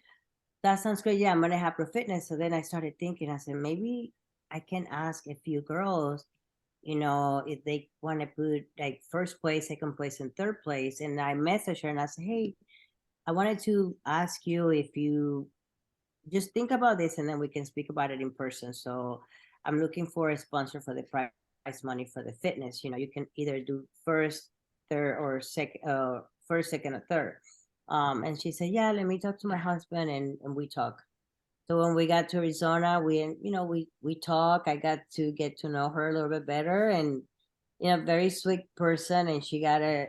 that sounds great. Yeah, I'm gonna have Pro Fitness. So then I started thinking, I said, maybe I can ask a few girls, if they want to put like first place, second place, and third place. And I messaged her and I said, hey, I wanted to ask you if you just think about this and then we can speak about it in person. So I'm looking for a sponsor for the prize money for the fitness. You can either do first, third, or second, first, second, or third. And she said, yeah, let me talk to my husband, and we talk. So when we got to Arizona, we talk. I got to get to know her a little bit better, and very sweet person, and she got a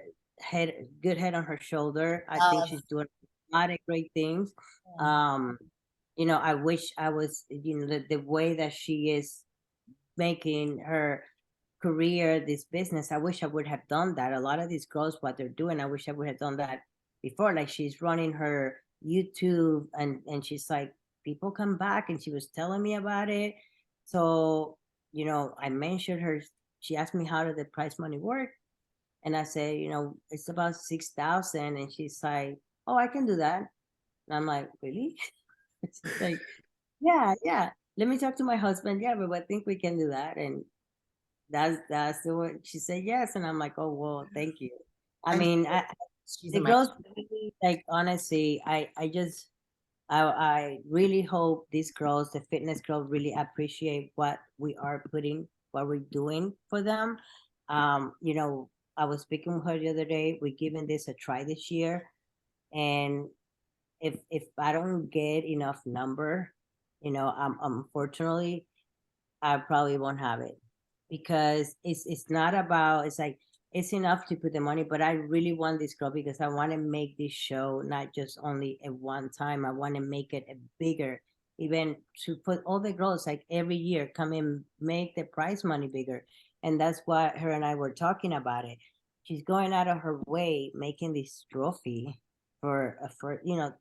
good head on her shoulder. I think she's doing a lot of great things. I wish I was, the way that she is making her career, this business, I wish I would have done that. A lot of these girls, what they're doing, I wish I would have done that before. Like she's running her YouTube, and she's like, people come back, and she was telling me about it. So, I mentioned her. She asked me how did the prize money work, and I said, it's about 6,000, and she's like, oh, I can do that. And I'm like, really? It's like, yeah. Let me talk to my husband. Yeah, but I think we can do that. And that's the way she said yes. And I'm like, oh well, thank you. I mean, the girls really, like, honestly, I really hope these girls, the fitness girls, really appreciate what we're doing for them. I was speaking with her the other day. We're giving this a try this year, and if I don't get enough number, unfortunately, I probably won't have it, because it's not about, it's like, it's enough to put the money, but I really want this girl because I want to make this show not just only a one time. I want to make it a bigger, even to put all the girls like every year come and make the prize money bigger. And that's what her and I were talking about it. She's going out of her way making this trophy for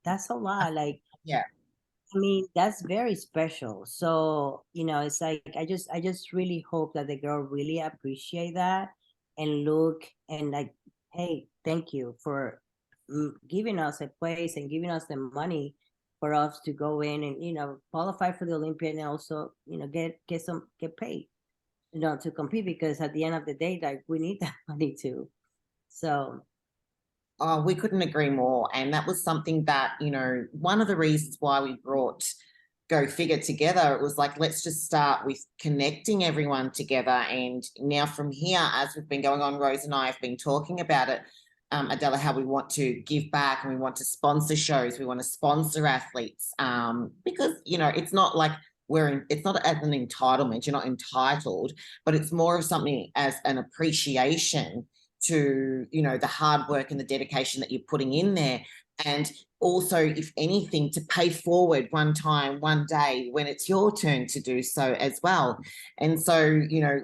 that's a lot. Like, yeah. I mean, that's very special. So, it's like I just really hope that the girl really appreciate that and look and like, hey, thank you for giving us a place and giving us the money for us to go in and qualify for the Olympia, and also get paid, to compete, because at the end of the day, like, we need that money too. So oh, we couldn't agree more. And that was something that, one of the reasons why we brought Go Figure together, it was like, let's just start with connecting everyone together. And now from here, as we've been going on, Rose and I have been talking about it, Adela, how we want to give back and we want to sponsor shows. We want to sponsor athletes, because, it's not like it's not as an entitlement. You're not entitled, but it's more of something as an appreciation to the hard work and the dedication that you're putting in there, and also, if anything, to pay forward one day when it's your turn to do so as well. And so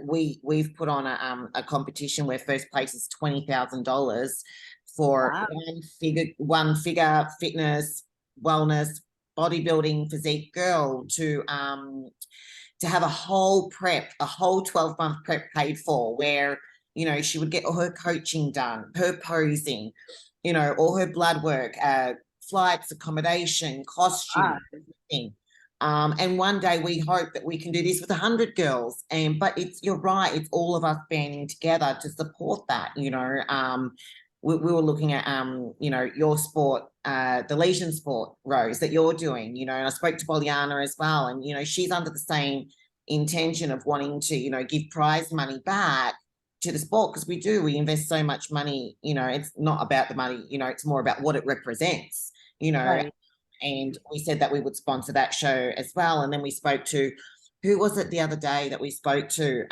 we've put on a competition where first place is $20,000 for wow. one figure fitness wellness, bodybuilding, physique girl to have a whole 12-month prep paid for, where, you know, she would get all her coaching done, her posing, you know, all her blood work, flights, accommodation, costume, everything. And one day we hope that we can do this with 100 girls. But you're right, it's all of us banding together to support that, you know. We were looking at, you know, your sport, the legion sport, Rose, that you're doing, you know, and I spoke to Poliana as well. And, you know, she's under the same intention of wanting to, you know, give prize money back to the sport, because we invest so much money, you know. It's not about the money, you know, it's more about what it represents, you know. Right. And we said that we would sponsor that show as well. And then we spoke to, who was it the other day that we spoke to?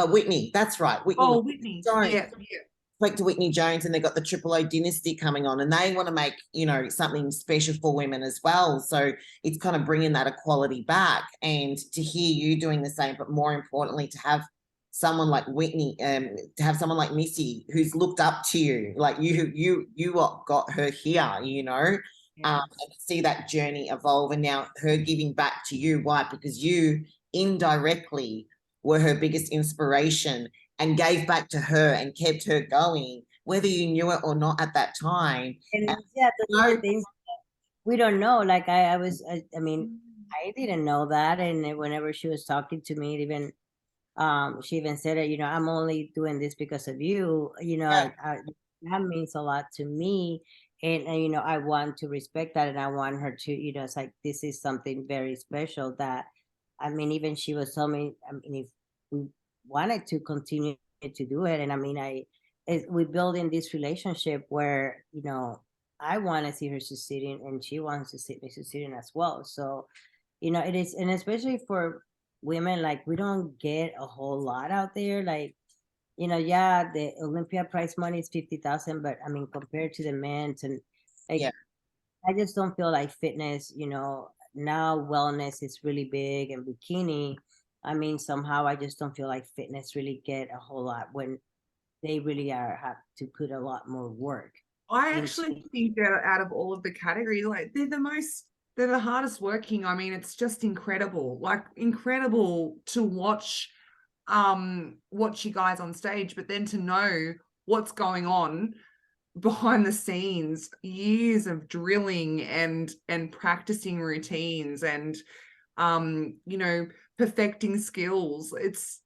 Whitney, that's right. Whitney. Yeah. Spoke to Whitney Jones, and they've got the Triple O Dynasty coming on, and they want to make, you know, something special for women as well. So it's kind of bringing that equality back, and to hear you doing the same, but more importantly, to have someone like Whitney, to have someone like Missy who's looked up to you, like you what got her here, you know. And see that journey evolve, and now her giving back to you. Why? Because you indirectly were her biggest inspiration and gave back to her and kept her going, whether you knew it or not at that time. And yeah, those things we don't know. Like I mean, I didn't know that. And whenever she was talking to me, even she even said it, you know, I'm only doing this because of you, you know. That means a lot to me. And you know, I want to respect that, and I want her to, you know, it's like, this is something very special that, I mean, even she was telling me, I mean, if we wanted to continue to do it, and I mean, we're building this relationship where, you know, I want to see her succeeding, and she wants to see me succeeding as well. So, you know, it is, and especially for women, like, we don't get a whole lot out there, like, you know, yeah, the Olympia prize money is 50,000, but I mean, compared to the men's, and like, I just don't feel like fitness, you know, now wellness is really big, and bikini. I mean, somehow I just don't feel like fitness really get a whole lot when they really have to put a lot more work. I actually think that out of all of the categories, like, they're the hardest working. I mean, it's just incredible, like, incredible to watch you guys on stage, but then to know what's going on behind the scenes, years of drilling and practicing routines, and you know, perfecting skills. It's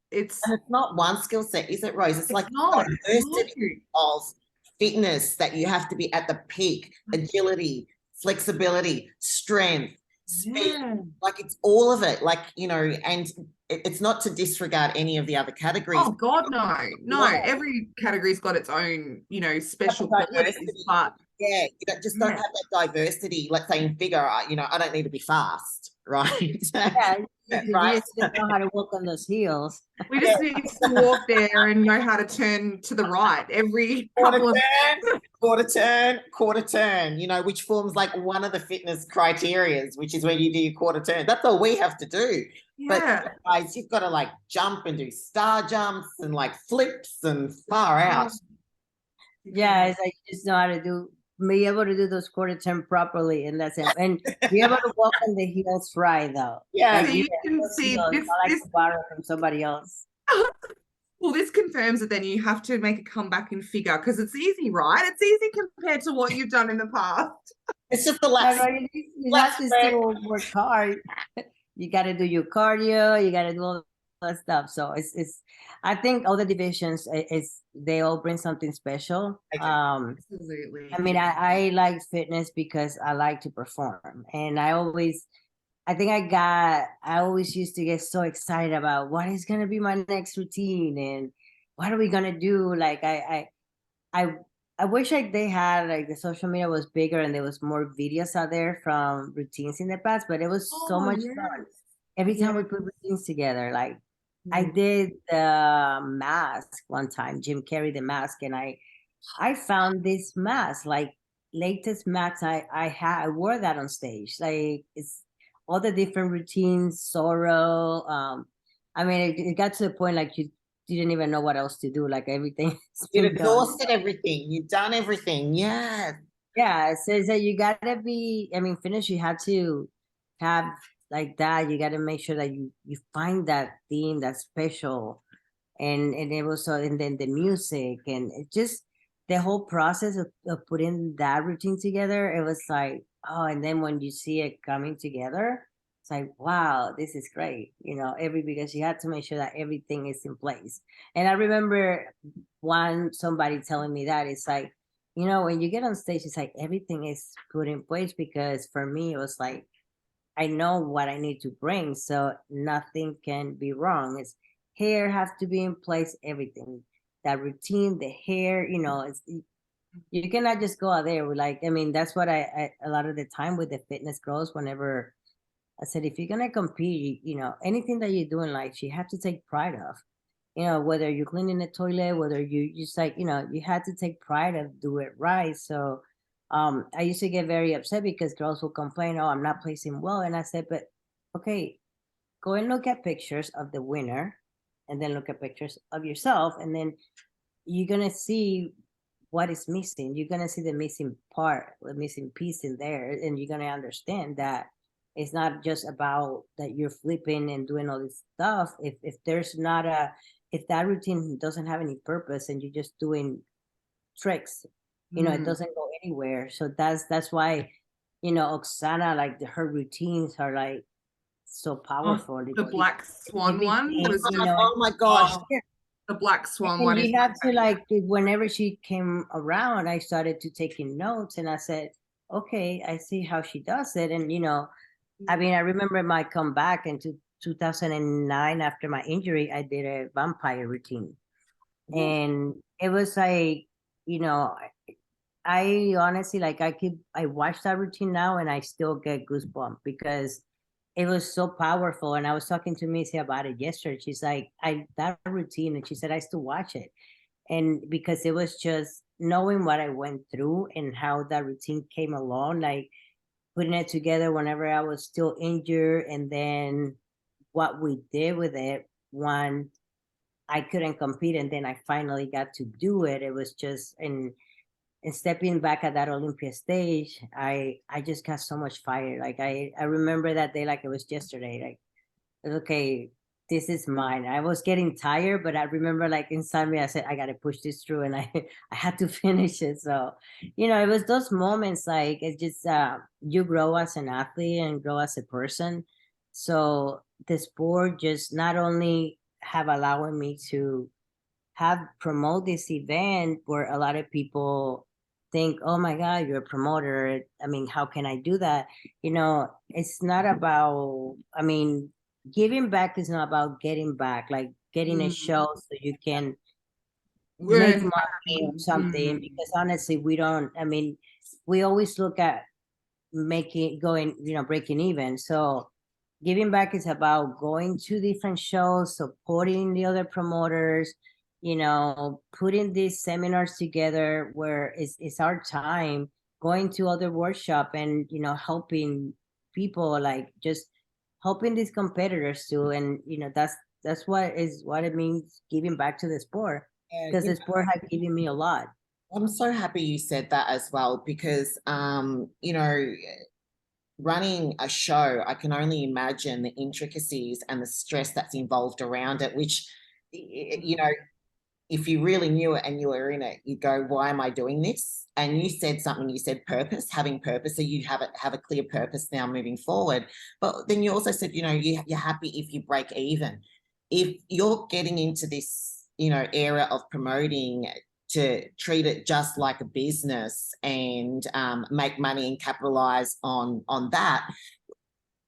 not one skill set, is it, Rose? It's like diversity of fitness, that you have to be at the peak, agility, flexibility, strength, speed, like, it's all of it, like, you know. And it's not to disregard any of the other categories. Oh God, no. Every category's got its own, you know, special qualities, but you don't have that diversity. Let's say in figure, you know, I don't need to be fast, right? Right. You just know how to walk on those heels. We just need to walk there and know how to turn to the right every quarter turn, you know, which forms like one of the fitness criterias, which is when you do your quarter turn. That's all we have to do. But guys, you've got to like jump and do star jumps and like flips and far out. Yeah, it's like, you just know how to be able to do those quarter turn properly, and that's it. And be able to walk on the heels right, though. Yeah, like, so you can see this, to borrow from somebody else. Well, this confirms that then you have to make a comeback in figure, because it's easy, right? It's easy compared to what you've done in the past. It's just the last. You have to still work hard. You got to do your cardio. You got to do all that stuff. So it's. I think all the divisions they all bring something special. Absolutely. I mean, I like fitness because I like to perform, and I always used to get so excited about what is gonna be my next routine and what are we gonna do. Like I wish like they had, like, the social media was bigger and there was more videos out there from routines in the past, but it was so much fun. Every time we put routines together, like I did the mask one time, Jim Carrey, the mask, and I found this mask, like latest mask I wore that on stage. Like, it's all the different routines, sorrow. I mean, it got to the point like you didn't even know what else to do. Like, everything. You'd exhausted everything. You've done everything. Yeah. Yeah, so you gotta be, I mean, finish, you have to have like that. You gotta make sure that you find that theme that's special, and it was so, and then the music, and it just the whole process of putting that routine together, it was like, oh, and then when you see it coming together, it's like, wow, this is great, because you had to make sure that everything is in place. And I remember somebody telling me that it's like, when you get on stage, it's like everything is put in place, because for me, it was like, I know what I need to bring, so nothing can be wrong. It's hair has to be in place, everything. That routine, the hair, you cannot just go out there with like, I mean, that's what I a lot of the time with the fitness girls, whenever I said, if you're gonna compete, anything that you do in life, you have to take pride of. Whether you're cleaning the toilet, whether you just like, you had to take pride of do it right. So I used to get very upset because girls will complain, oh, I'm not placing well. And I said, but okay, go and look at pictures of the winner and then look at pictures of yourself. And then you're gonna see what is missing. You're gonna see the missing part, the missing piece in there, and you're gonna understand that it's not just about that you're flipping and doing all this stuff. If there's not if that routine doesn't have any purpose and you're just doing tricks, it doesn't go anywhere. So that's why, Oksana, like her routines are like so powerful. The Black Swan one Everything, was just, Oh my gosh. the Black Swan and one is you have to like, whenever she came around, I started to taking notes, and I said, okay, I see how she does it. And I mean, I remember my comeback into 2009 after my injury. I did a vampire routine, and it was like, you know, I honestly, like, I watch that routine now and I still get goosebumps because it was so powerful. And I was talking to Missy about it yesterday. She's like, that routine, and she said I still watch it, and because it was just knowing what I went through and how that routine came along, like putting it together whenever I was still injured, and then what we did with it when I couldn't compete, and then I finally got to do it. It was just, and stepping back at that Olympia stage, I just got so much fire. Like I remember that day like it was yesterday. Like, okay, this is mine. I was getting tired, but I remember like inside me, I said, I gotta push this through, and I had to finish it. So, it was those moments, like it's just you grow as an athlete and grow as a person. So the sport just not only have allowed me to have promote this event where a lot of people think, oh my God, you're a promoter. I mean, how can I do that? It's not about, I mean, giving back is not about getting back, like getting a show so you can make Earn money or money. something. Because honestly, we don't, I mean, we always look at making, going, breaking even. So giving back is about going to different shows, supporting the other promoters, putting these seminars together where it's our time, going to other workshop and, helping people, like just helping these competitors too. And, that's what it means, giving back to the sport, because the sport has given me a lot. I'm so happy you said that as well, because running a show, I can only imagine the intricacies and the stress that's involved around it, which, if you really knew it and you were in it, you'd go, why am I doing this? And you said something, you said purpose, having purpose. So you have a clear purpose now moving forward. But then you also said, you're happy if you break even. If you're getting into this, era of promoting, to treat it just like a business and make money and capitalize on that,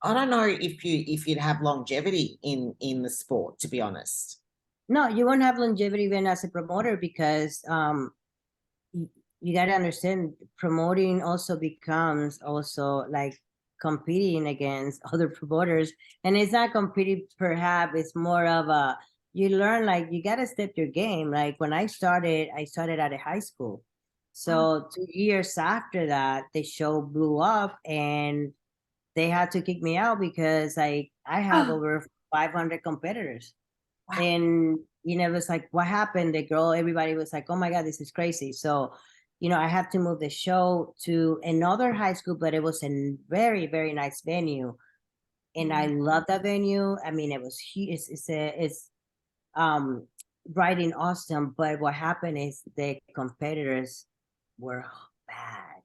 I don't know if you'd have longevity in the sport, to be honest. No, you won't have longevity even as a promoter, because you got to understand, promoting also becomes also like competing against other promoters. And it's not competing, perhaps it's more of a, you learn, like you got to step your game. Like when I started at a high school. So 2 years after that, the show blew up and they had to kick me out because I have over 500 competitors. Wow. And it was like, what happened? The girl, everybody was like, oh my God, this is crazy. So I have to move the show to another high school, but it was a very, very nice venue. And I love that venue. I mean, it was huge. It's right in Austin, but what happened is the competitors were bad.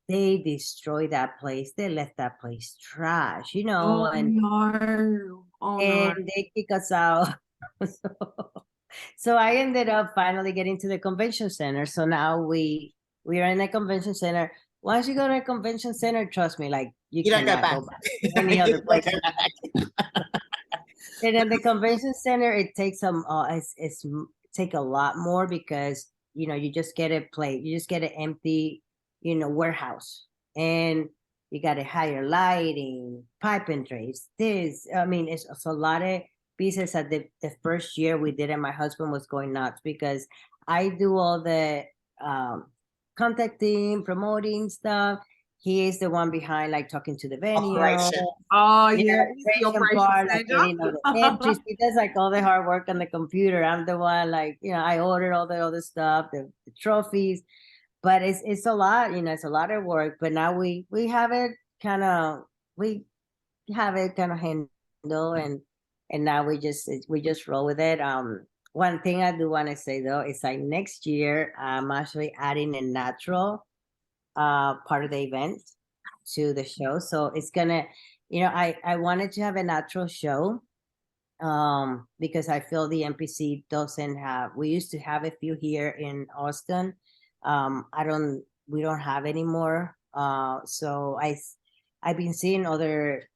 They destroyed that place. They left that place trash, Oh and no. Oh no. they kick us out. So I ended up finally getting to the convention center. So now we are in the convention center. Once you go to a convention center, trust me, like you You don't go cannot back. go back to any other place. And in the convention center, it takes it's take a lot more because you just get a plate, you just get an empty, warehouse, and you got to hire lighting, pipe and trays. I mean, it's a lot of pieces. At the first year we did it, my husband was going nuts because I do all the contacting, promoting stuff. He is the one behind, like talking to the venue. Operation. Oh Yeah, yeah, he's the operation operations part, like getting all the manager. entries. He does like all the hard work on the computer. I'm the one, like, I ordered all the other stuff, the trophies, but it's a lot, it's a lot of work. But now we have it kind of handled, and now we just roll with it. One thing I do want to say though is like next year I'm actually adding a natural part of the event to the show. So it's gonna, I wanted to have a natural show because I feel the NPC doesn't have. We used to have a few here in Austin. We don't have anymore. So I've been seeing other,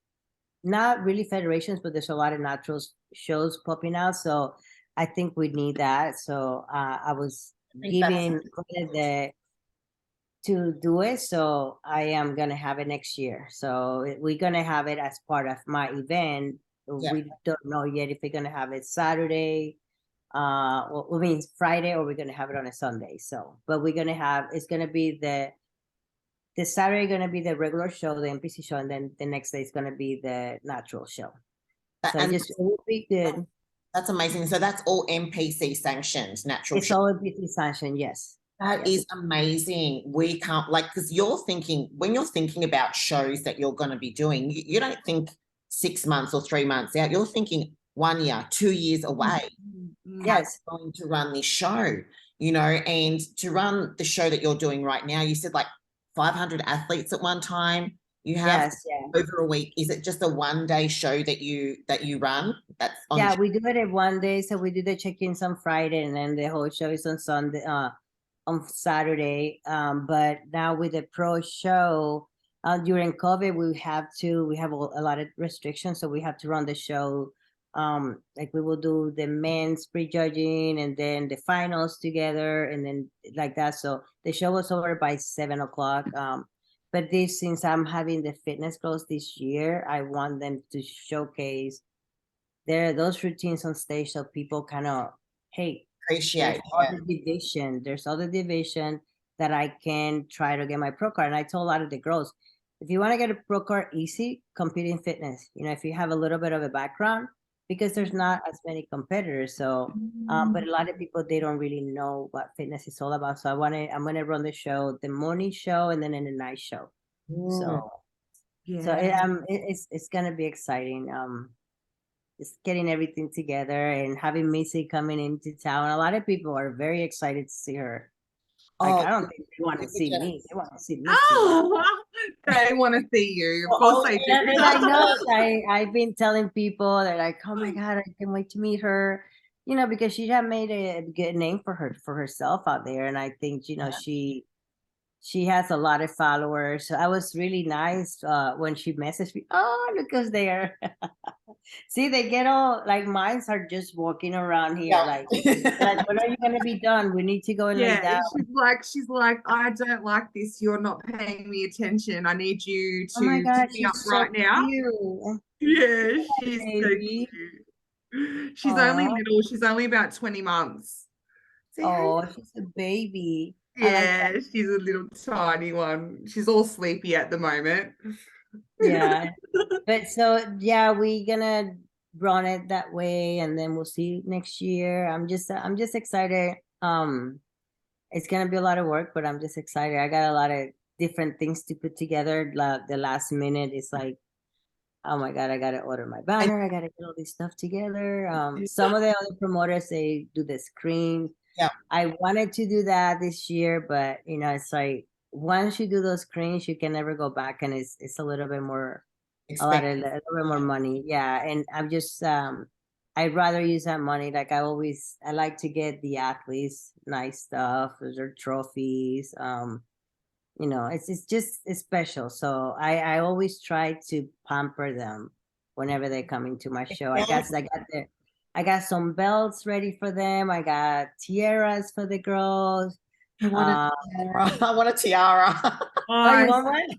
not really federations, but there's a lot of natural shows popping out. So I think we need that. So I was giving the to do it. So I am gonna have it next year. So we're gonna have it as part of my event. Yeah. We don't know yet if we're gonna have it Saturday, well, means Friday, or we're gonna have it on a Sunday. So, but we're gonna have, it's gonna be the Saturday gonna be the regular show, the NPC show, and then the next day is gonna be the natural show. So And it will be good. that's amazing. So that's all NPC sanctioned, natural. It's all NPC sanctioned, yes. That is amazing. We can't, like, because when you're thinking about shows that you're going to be doing, you don't think 6 months or 3 months out. You're thinking 1 year, 2 years away. Yes. Going to run this show, and to run the show that you're doing right now, you said like 500 athletes at one time. You have over a week. Is it just a 1-day show that you run? That's on we do it in 1 day. So we do the check-ins on Friday, and then the whole show is on Sunday, on Saturday. But now with the pro show, during COVID, we have a lot of restrictions, so we have to run the show. Like we will do the men's prejudging and then the finals together, and then like that. So the show was over by 7 o'clock. But since I'm having the fitness girls this year, I want them to showcase those routines on stage, so people kind of, hey, appreciate. There's other division that I can try to get my pro card. And I told a lot of the girls, if you want to get a pro card easy, compete in fitness. If you have a little bit of a background, because there's not as many competitors. So, but a lot of people, they don't really know what fitness is all about. So I'm gonna run the show, the morning show, and then in the night show. So it's gonna be exciting. Just getting everything together and having Missy coming into town. A lot of people are very excited to see her. Like, I don't think they want to see me. They want to see Missy. They want to see you. Of course they do. And I know I've been telling people, they're like, oh my God, I can't wait to meet her. Because she had made a good name for herself out there. And I think, she has a lot of followers. So I was really nice when she messaged me. Oh, look who's there. See, they get all, like, mines are just walking around here. Like, when are you going to be done? We need to go and lay down. She's like, I don't like this. You're not paying me attention. I need you to pick me up right now. Yeah, she's so cute. She's only little. She's only about 20 months. Oh, she's a baby. Yeah, she's a little tiny one. She's all sleepy at the moment. Yeah. But so, we're gonna run it that way, and then we'll see next year. I'm just excited. It's gonna be a lot of work, but I'm just excited. I got a lot of different things to put together. The last minute is like, oh my God, I gotta order my And banner. I gotta get all this stuff together. Some of the other promoters, they do the screens. yeah, I wanted to do that this year, but it's like once you do those screens, you can never go back, and it's a little bit more, a expect. little bit more money. Yeah, and I'm just I'd rather use that money. Like I like to get the athletes nice stuff, their trophies. It's special. So I always try to pamper them whenever they come into my show. I got some belts ready for them. I got tiaras for the girls. I want a Uh, tiara. I want a tiara. oh, you Nice. want one?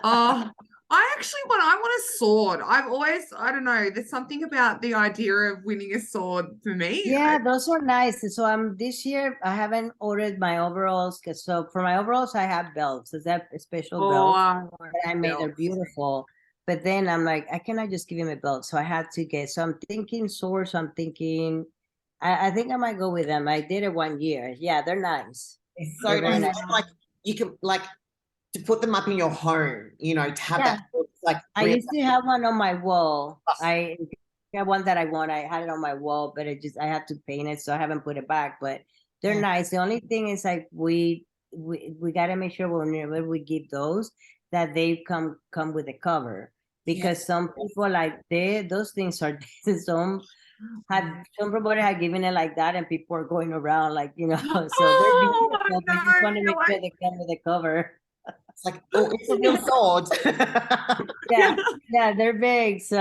Oh, I want a sword. I don't know, there's something about the idea of winning a sword for me. Yeah, those are nice. So this year I haven't ordered my overalls, so for my overalls I have belts. Is that special belts I that I made? They're beautiful. But then I'm like, I cannot just give him a belt. So I had to get, so I'm thinking swords. I'm thinking, I think I might go with them. I did it 1 year. Yeah, they're nice. It's They're so very nice. nice. And, like you can like to put them up in your home, to have Yeah. that like I used to have one on my wall. Yes. I got one that I want. I had it on my wall, but I had to paint it, so I haven't put it back. But they're Yeah. nice. The only thing is like we gotta make sure whenever we give those that they come with a cover, because some people like those things are some promoter had given it like that, and people are going around like so they're Oh, beautiful. no, But just want to make no, sure they come with a cover. It's like, oh, it's a real sword. Yeah, yeah, they're big. So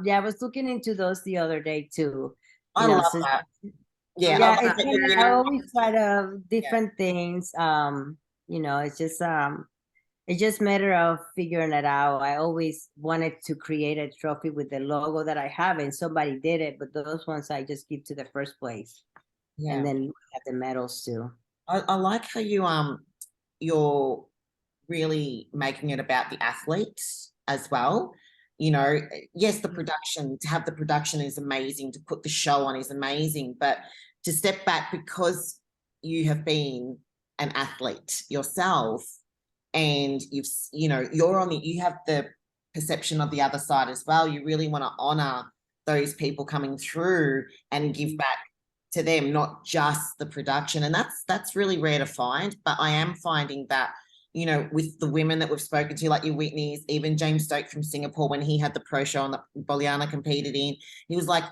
yeah, I was looking into those the other day too. I love So that. Yeah, yeah, love it's that been, too. I always try to different things. It's just matter of figuring it out. I always wanted to create a trophy with the logo that I have, and somebody did it, but those ones I just give to the first place. And yeah. then we have the medals too. I like how you're really making it about the athletes as well. Yes, the production, to have the production is amazing, to put the show on is amazing, but to step back because you have been an athlete yourself and you have the perception of the other side as well. You really want to honor those people coming through and give back to them, not just the production. And that's really rare to find. But I am finding that, with the women that we've spoken to, like your Whitney's, even James Stokes from Singapore, when he had the pro show and that Boliana competed in, he was like,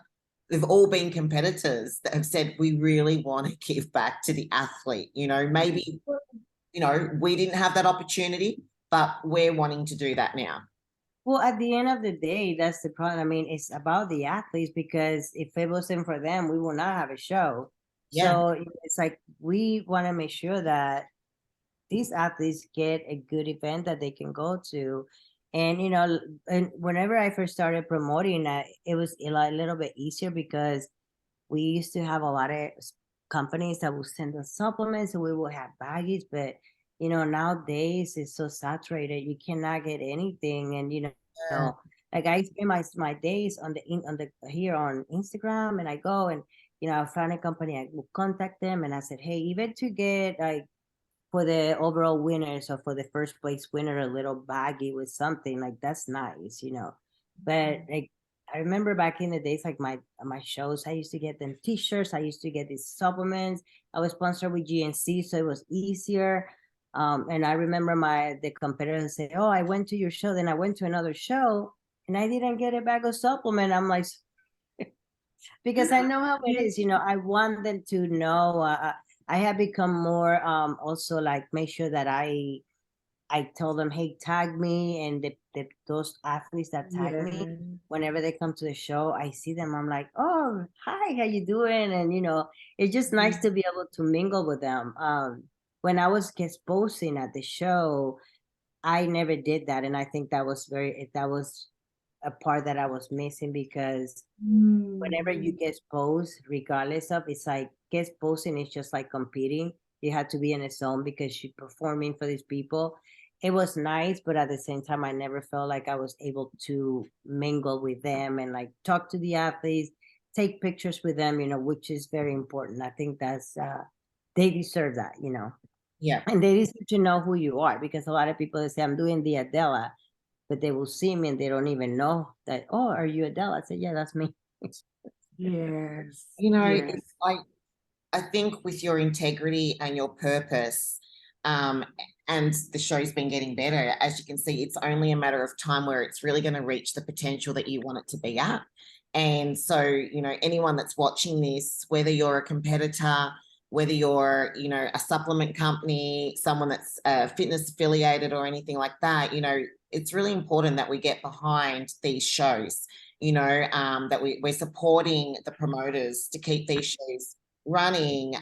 they've all been competitors that have said, we really want to give back to the athlete. Maybe, we didn't have that opportunity, but we're wanting to do that now. Well, at the end of the day, that's the problem. I mean, it's about the athletes, because if it wasn't for them, we will not have a show. Yeah. So it's like we want to make sure that these athletes get a good event that they can go to. And and whenever I first started promoting, it was a little bit easier, because we used to have a lot of companies that would send us supplements, and we would have baggies. But nowadays it's so saturated, you cannot get anything. And like I spend my days on the here on Instagram, and I go and I find a company, I will contact them, and I said, hey, even to get like for the overall winners, or for the first place winner, a little baggie with something like that's nice. But like I remember back in the days, like my shows, I used to get them T-shirts. I used to get these supplements. I was sponsored with GNC, so it was easier. And I remember the competitors say, "Oh, I went to your show, then I went to another show, and I didn't get a bag of supplement." I'm like, because I know how it is. I want them to know. I have become more also like make sure that I tell them, hey, tag me, and those athletes that tag me, whenever they come to the show, I see them. I'm like, oh, hi, how you doing? And it's just nice to be able to mingle with them. When I was guest posting at the show, I never did that, and I think that was a part that I was missing, because whenever you guest post, regardless of, it's like guest posting is just like competing. You have to be in a zone because you're performing for these people. It was nice, but at the same time, I never felt like I was able to mingle with them and like talk to the athletes, take pictures with them, which is very important. I think they deserve that, you know, Yeah. and they deserve to know who you are, because a lot of people, they say, I'm doing the Adela, but they will see me and they don't even know that, oh, are you Adela? I said, yeah, that's me. Yes. You know, Yes. it's like, I think with your integrity and your purpose, and the show's been getting better, as you can see, it's only a matter of time where it's really going to reach the potential that you want it to be at. And so, you know, anyone that's watching this, whether you're a competitor, whether you're, you know, a supplement company, someone that's fitness affiliated or anything like that, you know, it's really important that we get behind these shows, you know, that we're supporting the promoters to keep these shows running,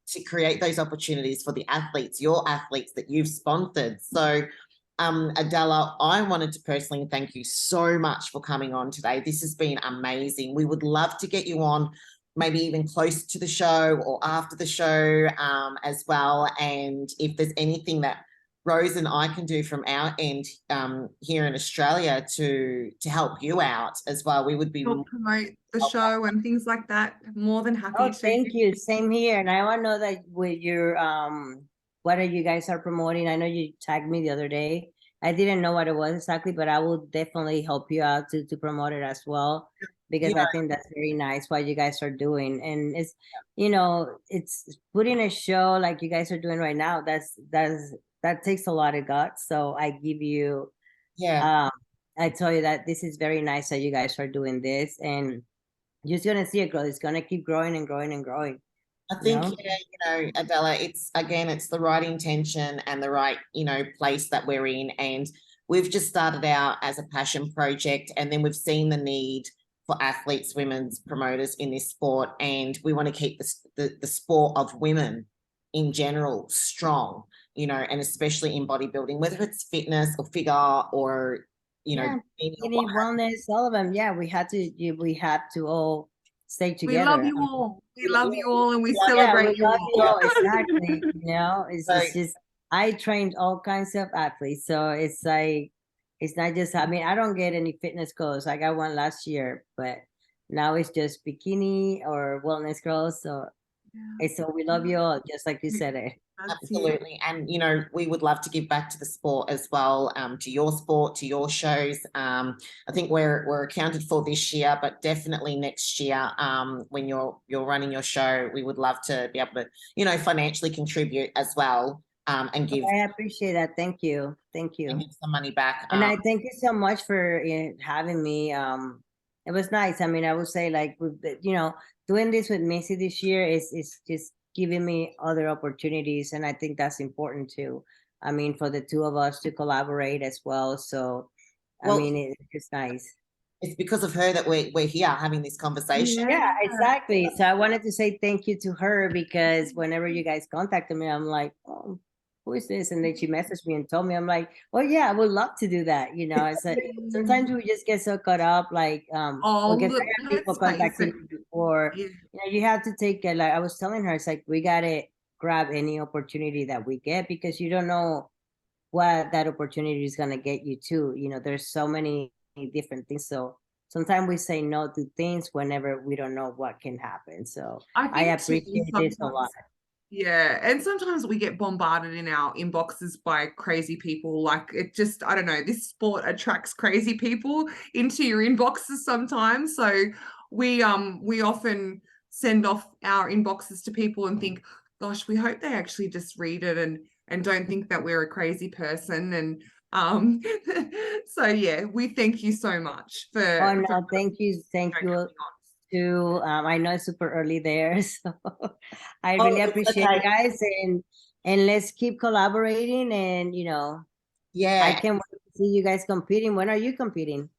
to create those opportunities for the athletes, your athletes that you've sponsored. So, Adela, I wanted to personally thank you so much for coming on today. This has been amazing. We would love to get you on, maybe even close to the show or after the show, as well. And if there's anything that Rose and I can do from our end, here in Australia to help you out as well, we would be Help promote the show and things like that. More than happy Oh, to. thank you. Same here. And I want to know that with your what are you guys are promoting? I know you tagged me the other day. I didn't know what it was exactly, but I will definitely help you out to promote it as well, because Yeah. I think that's very nice what you guys are doing. And it's, you know, it's putting a show like you guys are doing right now. That takes a lot of guts. So I give you Yeah. I tell you that this is very nice that you guys are doing this, and you're just gonna see it grow. It's gonna keep growing and growing and growing. I You think, know? yeah, you know, Adela, it's again, it's the right intention and the right, you know, place that we're in. And we've just started out as a passion project, and then we've seen the need for athletes, women's promoters in this sport. And we want to keep the sport of women in general strong, you know, and especially in bodybuilding, whether it's fitness or figure or, you know, Yeah, bikini or any wellness, all of them. Yeah, we had to all stay We love together. you all. We Yeah, love you all and we Yeah, we celebrate you love all. you all. Exactly. You know, so, it's just I trained all kinds of athletes, so it's like it's not just. I mean, I don't get any fitness goals. I got one last year, but now it's just bikini or wellness girls. So it's so we love you all, just like you said it. That's it. absolutely. And, you know, we would love to give back to the sport as well, to your sport, to your shows. I think we're accounted for this year, but definitely next year, when you're running your show, we would love to be able to, you know, financially contribute as well, and give I appreciate that. Thank you. Thank you. some money back. And I thank you so much for having me. It was nice. I mean, I would say like you know, doing this with Missy this year is just giving me other opportunities, and I think that's important too. I mean, for the two of us to collaborate as well. So, I Well, mean, it's nice. it's because of her that we're here having this conversation. Yeah, exactly. So I wanted to say thank you to her, because whenever you guys contacted me, I'm like, oh, who is this? And then she messaged me and told me, I'm like, oh yeah, I would love to do that. You know, I said sometimes we just get so caught up, like Oh, because look, I had people let's face contacting it. me before. Yeah. You know, you have to take it. Like I was telling her, it's like we gotta grab any opportunity that we get, because you don't know what that opportunity is gonna get you to. You know, there's so many different things. So sometimes we say no to things whenever we don't know what can happen. So I I think too, appreciate this a lot. sometimes, yeah, and sometimes we get bombarded in our inboxes by crazy people. Like it just, I don't know, this sport attracts crazy people into your inboxes sometimes. So we often send off our inboxes to people and think, gosh, we hope they actually just read it and don't think that we're a crazy person. And so yeah, we thank you so much Oh for no, thank you, thank coming you on. too. I know it's super early there, so I Oh, really it's appreciate okay. you guys, and let's keep collaborating. And you know, I Yeah. can't wait to see you guys competing. When are you competing?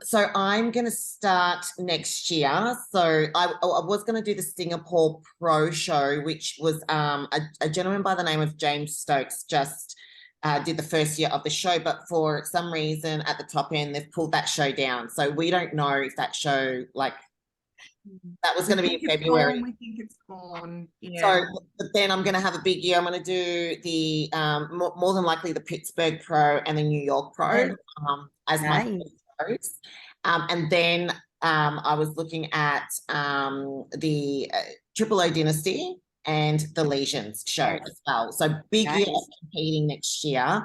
So I'm going to start next year. So I was going to do the Singapore Pro Show, which was a gentleman by the name of James Stokes just did the first year of the show, but for some reason at the top end they've pulled that show down. So we don't know if that show, like, that was going to be in February. We think it's gone. So, Yeah. but then I'm going to have a big year. I'm going to do the more than likely the Pittsburgh Pro and the New York Pro, as my Nice. first shows. And then I was looking at the Triple O Dynasty and the lesions show as well. So big year of competing next year,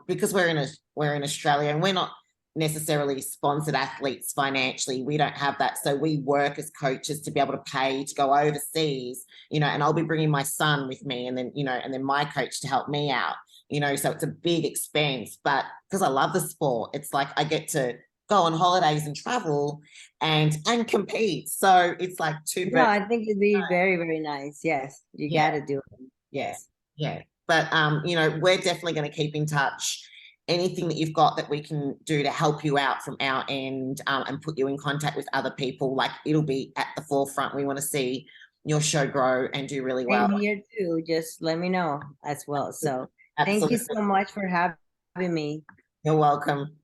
because we're in Australia and we're not necessarily sponsored athletes financially. We don't have that. So we work as coaches to be able to pay to go overseas, you know, and I'll be bringing my son with me and then, you know, and then my coach to help me out, you know, so it's a big expense, but because I love the sport, it's like I get to go on holidays and travel and compete. So it's like two No, I think it'd be very, very nice. Yes, you got to do it. Yes. Yeah. But, you know, we're definitely going to keep in touch. Anything that you've got that we can do to help you out from our end, and put you in contact with other people, like it'll be at the forefront. We want to see your show grow and do really well. And here too, just let me know as well. So Absolutely. thank you so much for having me. You're welcome.